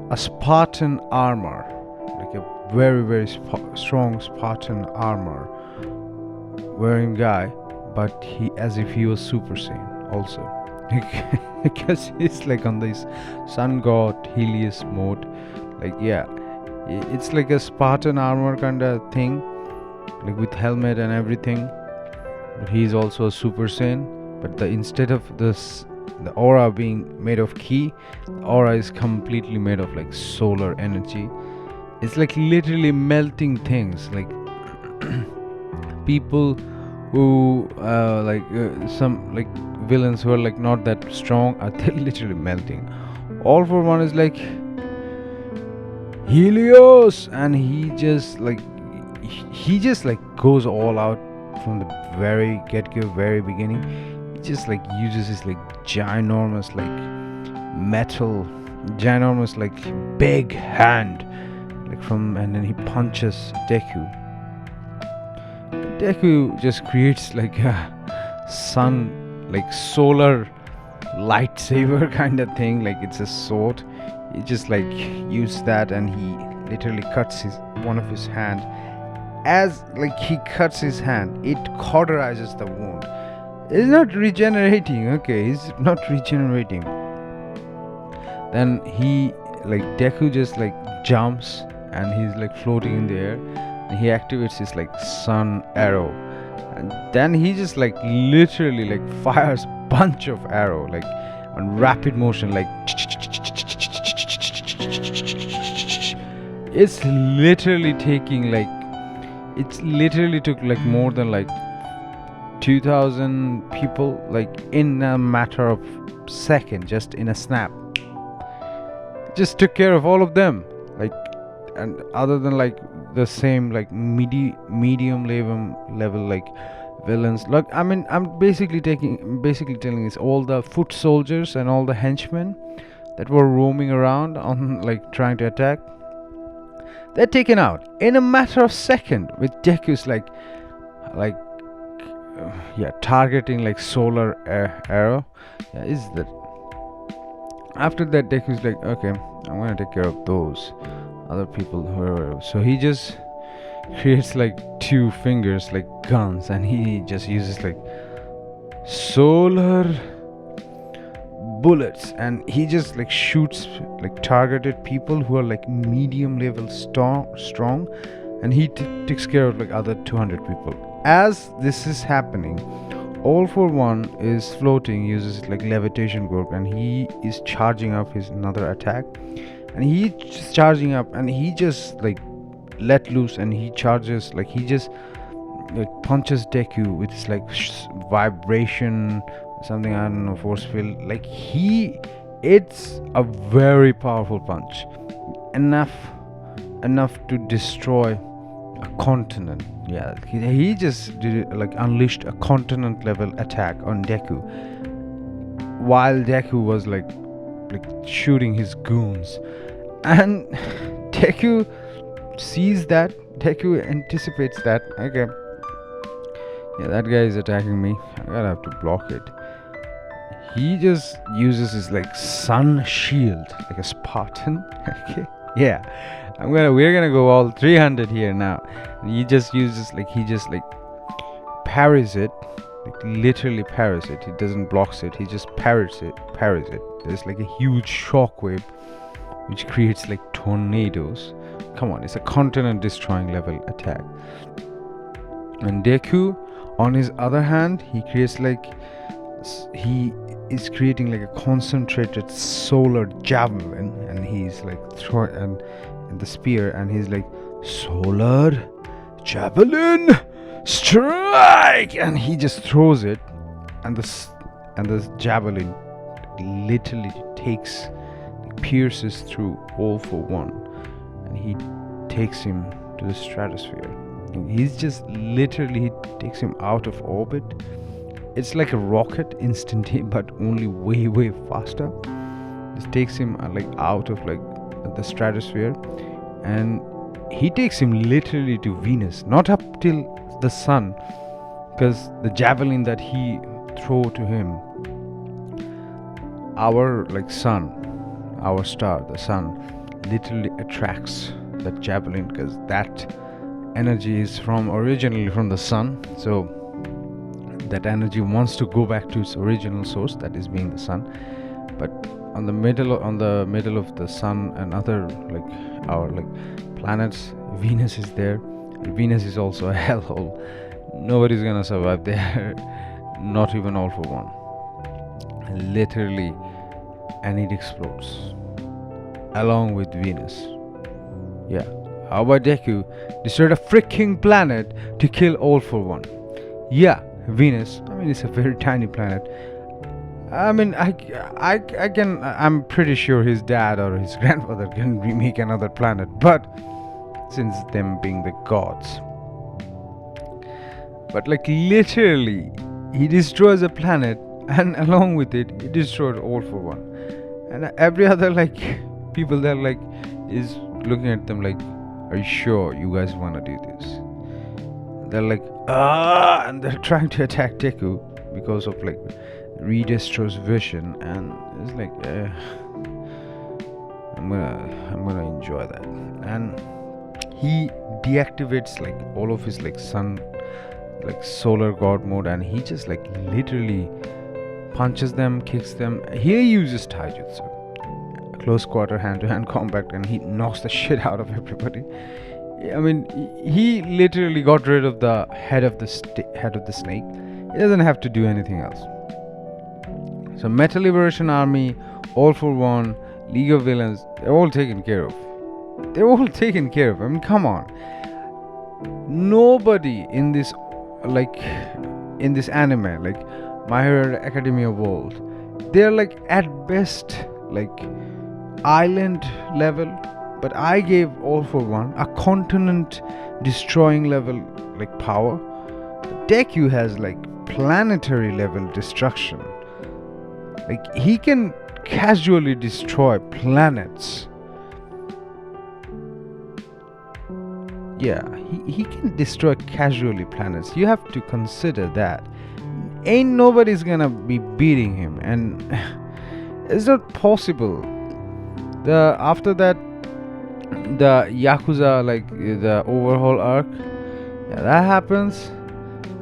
a Spartan armor, like a very very strong Spartan armor wearing guy, but he as if he was Super Saiyan also. Because he's like on this sun god Helios mode. Like yeah, it's like a Spartan armor kind of thing, like with helmet and everything. But he's also a Super Saiyan, but instead of the aura being made of ki, the aura is completely made of like solar energy. It's like literally melting things. Like people who some like villains who are like not that strong are they literally melting. All for one is like Helios, and he just like goes all out from the very get-go, very beginning. He just like uses his like ginormous like ginormous like big hand, like and then he punches Deku. Deku just creates like a solar lightsaber kind of thing, like it's a sword. He just like used that and he literally cuts one of his hand. As like he cuts his hand, it cauterizes the wound. It's not regenerating. Okay, it's not regenerating. Then Deku just like jumps and he's like floating in the air, and he activates his like sun arrow, and then he just like literally like fires bunch of arrow like on rapid motion, like it's literally took like more than like 2,000 people like in a matter of second, just in a snap. Just took care of all of them, like, and other than like the same like medium level like villains. Look, I mean, I'm basically telling this, all the foot soldiers and all the henchmen that were roaming around on like trying to attack, they're taken out in a matter of second with Deku's targeting like solar arrow. Yeah, is that? After that, Deku's like, okay, I'm gonna take care of those other people who are. So he just creates like two fingers like guns, and he just uses like solar bullets, and he just like shoots like targeted people who are like medium level strong, and he takes care of like other 200 people. As this is happening, All for One is floating, uses like levitation work, and he is charging up his another attack, and he's just charging up, and he just like let loose, and he charges like he just like punches Deku with his like vibration, something, I don't know, force field. Like it's a very powerful punch, enough to destroy a continent. Yeah, he just like unleashed a continent level attack on Deku, while Deku was like shooting his goons, and Deku sees that. Deku anticipates that. Okay, yeah, that guy is attacking me. I gotta have to block it. He just uses his like sun shield, like a Spartan. Okay, yeah, we're gonna go all 300 here now. And he just uses he just parries it, like literally parries it. He doesn't blocks it. He just parries it. There's like a huge shockwave, which creates like tornadoes. Come on, it's a continent destroying level attack. And Deku, on his other hand, he is creating like a concentrated solar javelin, and he's like throw and the spear, and he's like, solar javelin strike, and he just throws it, and the javelin literally pierces through All for One, and he takes him to the stratosphere. He's just literally, he takes him out of orbit. It's like a rocket instantly, but only way faster. Just takes him like out of like the stratosphere, and he takes him literally to Venus, not up till the sun, because the javelin that he throw to him, our like sun, our star, the sun, literally attracts that javelin, because that energy is originally from the sun. So that energy wants to go back to its original source, that is being the sun. But on the middle of the sun and other like our like planets, Venus is there, and Venus is also a hellhole. Nobody's gonna survive there, not even All for One, literally. And it explodes along with Venus. Yeah, how about Deku destroyed a freaking planet to kill All for One? Yeah, Venus, I mean, it's a very tiny planet. I mean, I'm pretty sure his dad or his grandfather can remake another planet, but since them being the gods. But like literally, he destroys a planet, and along with it, he destroyed All for One. And every other like people that like is looking at them like, are you sure you guys want to do this? They're like, and they're trying to attack Deku because of like Redestro's vision, and it's like, I'm gonna enjoy that. And he deactivates like all of his like sun, like solar god mode, and he just like literally punches them, kicks them. He uses taijutsu, close quarter, hand-to-hand combat, and he knocks the shit out of everybody. I mean, he literally got rid of the head of the snake. He doesn't have to do anything else. So Metal Liberation Army, All for One, League of Villains, they're all taken care of. I mean, come on. Nobody in this anime, like My Hero Academia world, they're like at best like island level, but I gave All for One a continent destroying level like power. Deku has like planetary level destruction. Like he can casually destroy planets. Yeah, he can destroy casually planets. You have to consider that. Ain't nobody's gonna be beating him, and it's not possible. After that, the Yakuza, like the overhaul arc, yeah, that happens.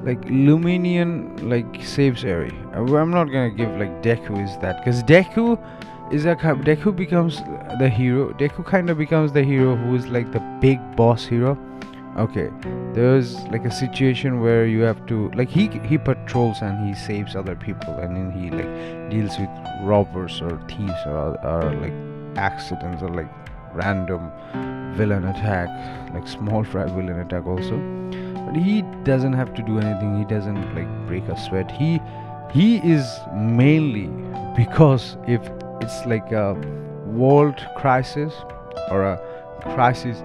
Like Luminian like saves Eri. I'm not gonna give like Deku is that, because Deku becomes the hero. Deku kind of becomes the hero who is like the big boss hero. Okay, there's like a situation where you have to like he patrols and he saves other people, and then he like deals with robbers or thieves or like accidents or like random villain attack, like small fry villain attack also. But he doesn't have to do anything. He doesn't like break a sweat. He is mainly because if it's like a world crisis or a crisis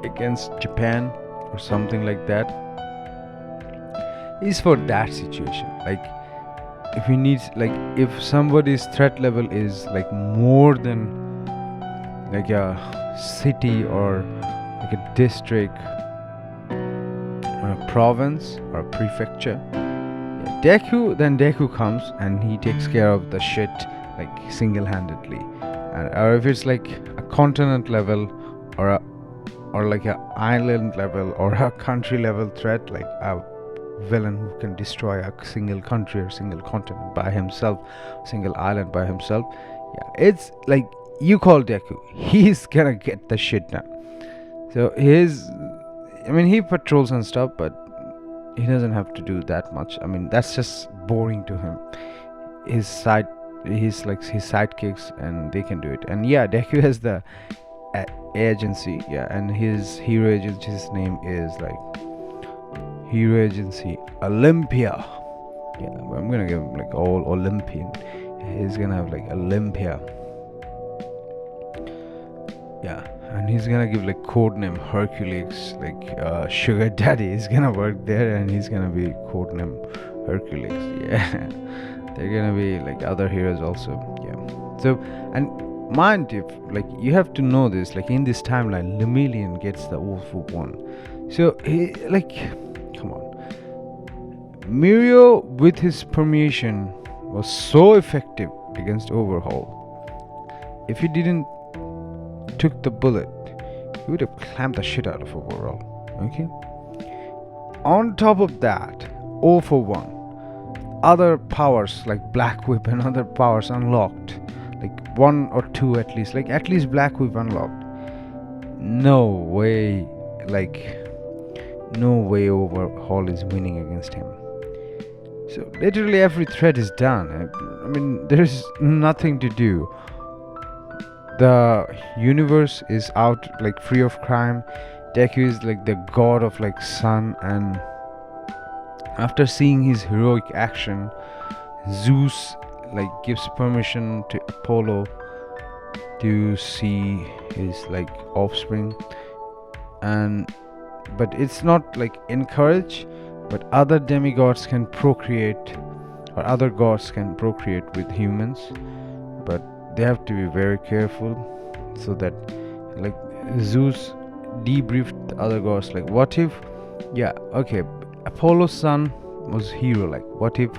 against Japan or something like that, is for that situation. Like if he needs, like if somebody's threat level is like more than like a city or like a district or a province or a prefecture, Deku comes and he takes care of the shit like single-handedly. Or if it's like a continent level or like a island level or a country level threat, like a villain who can destroy a single country or single continent by himself, single island by himself, yeah, it's like you call Deku, he's gonna get the shit done. So he patrols and stuff, but he doesn't have to do that much. I mean, that's just boring to him. His side his sidekicks, and they can do it. And yeah, Deku has the agency, yeah, and his hero agency's name is like Hero Agency Olympia. Yeah, I'm gonna give him like all Olympian. He's gonna have like Olympia. Yeah, and he's gonna give like codename Hercules, like Sugar Daddy is gonna work there, and he's gonna be codename Hercules. Yeah, they're gonna be like other heroes also. Yeah, so and mind if like you have to know this, like in this timeline, Lemillion gets the All for One. So he like, come on, Mirio with his permeation was so effective against Overhaul. If he didn't took the bullet, he would have clamped the shit out of Overhaul. Okay. On top of that, 0 for 1. Other powers like Black Whip and other powers unlocked. Like 1 or 2 at least. Like at least Black Whip unlocked. No way. Like no way Overhaul is winning against him. So literally every threat is done. I mean, there's nothing to do. The universe is out, like free of crime. Deku is like the god of like sun, and after seeing his heroic action, Zeus like gives permission to Apollo to see his like offspring, and but it's not like encouraged, but other demigods can procreate, or other gods can procreate with humans, but they have to be very careful, so that like Zeus debriefed the other gods, like what if, yeah, okay, Apollo's son was hero, like what if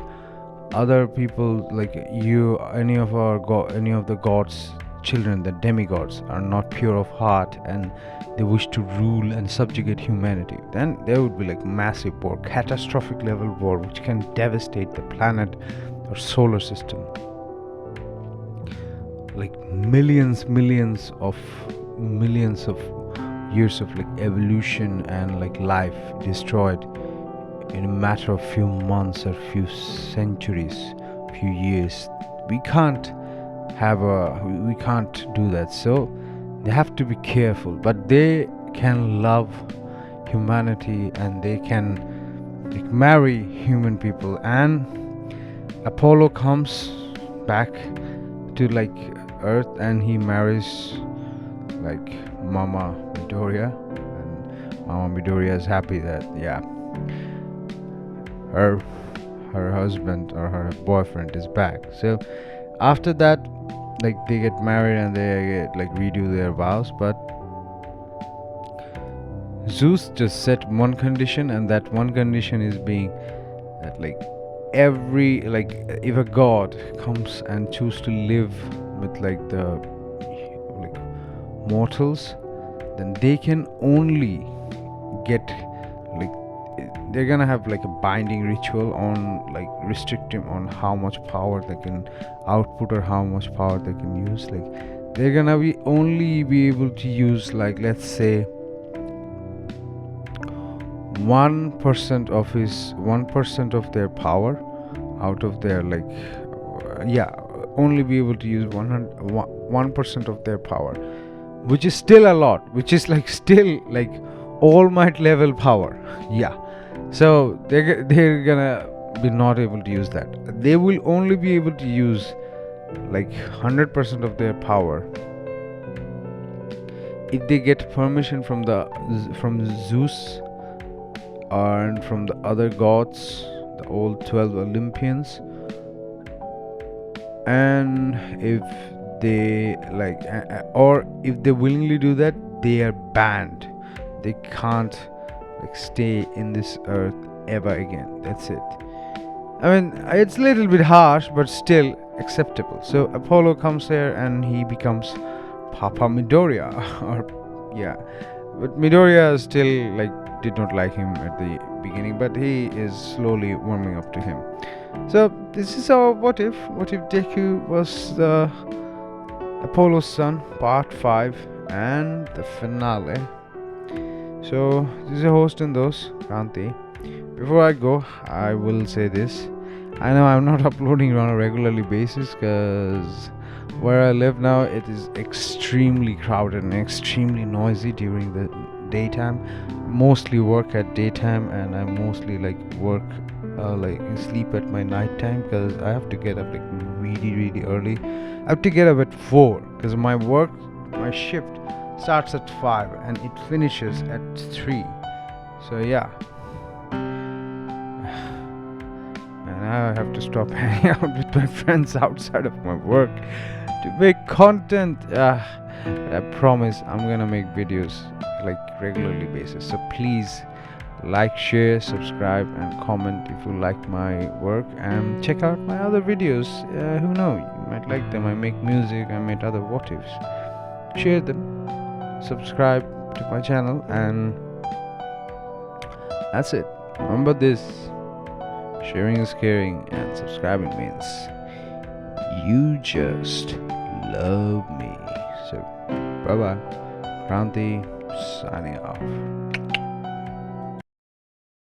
other people like you, any of the gods children, the demigods, are not pure of heart and they wish to rule and subjugate humanity, then there would be like massive war, catastrophic level war, which can devastate the planet or solar system. Like millions of years of like evolution and like life destroyed in a matter of few months or few centuries, few years. We can't do that, so they have to be careful, but they can love humanity and they can like marry human people. And Apollo comes back to like Earth and he marries like Mama Midoriya, and Mama Midoriya is happy that her husband or her boyfriend is back. So after that, like they get married and they like redo their vows, but Zeus just set one condition, and that one condition is being that like every like if a god comes and choose to live with like the like mortals, then they can only get like, they're gonna have like a binding ritual on like restricting on how much power they can output or how much power they can use. Like they're gonna only be able to use like, let's say, 1% of their power out of their like only be able to use 1% of their power, which is still a lot, which is like still like All Might level power. So they're gonna be not able to use that. They will only be able to use like 100% of their power if they get permission from Zeus and from the other gods, the all 12 Olympians. And if they like or if they willingly do that, they are banned. They can't like stay in this earth ever again. That's it. I mean, it's a little bit harsh, but still acceptable. So Apollo comes here and he becomes Papa Midoriya. But Midoriya still like did not like him at the beginning, but he is slowly warming up to him. So this is our what if Deku was the Apollo's son, part 5 and the finale. So this is your host and those, Kranti. Before I go, I will say this: I know I'm not uploading on a regularly basis because where I live now, it is extremely crowded and extremely noisy during the daytime. Mostly work at daytime, and I mostly like work like sleep at my nighttime because I have to get up like really early. I have to get up at 4 because my shift starts at 5 and it finishes at 3. So yeah, and now I have to stop hanging out with my friends outside of my work to make content. I promise I'm gonna make videos like regularly basis. So please like, share, subscribe, and comment if you like my work, and check out my other videos. Who know, you might like them. I make music, I make other what ifs. Share them, subscribe to my channel, and that's it. Remember this: sharing is caring, and subscribing means you just love me. So bye bye. Kranti signing off.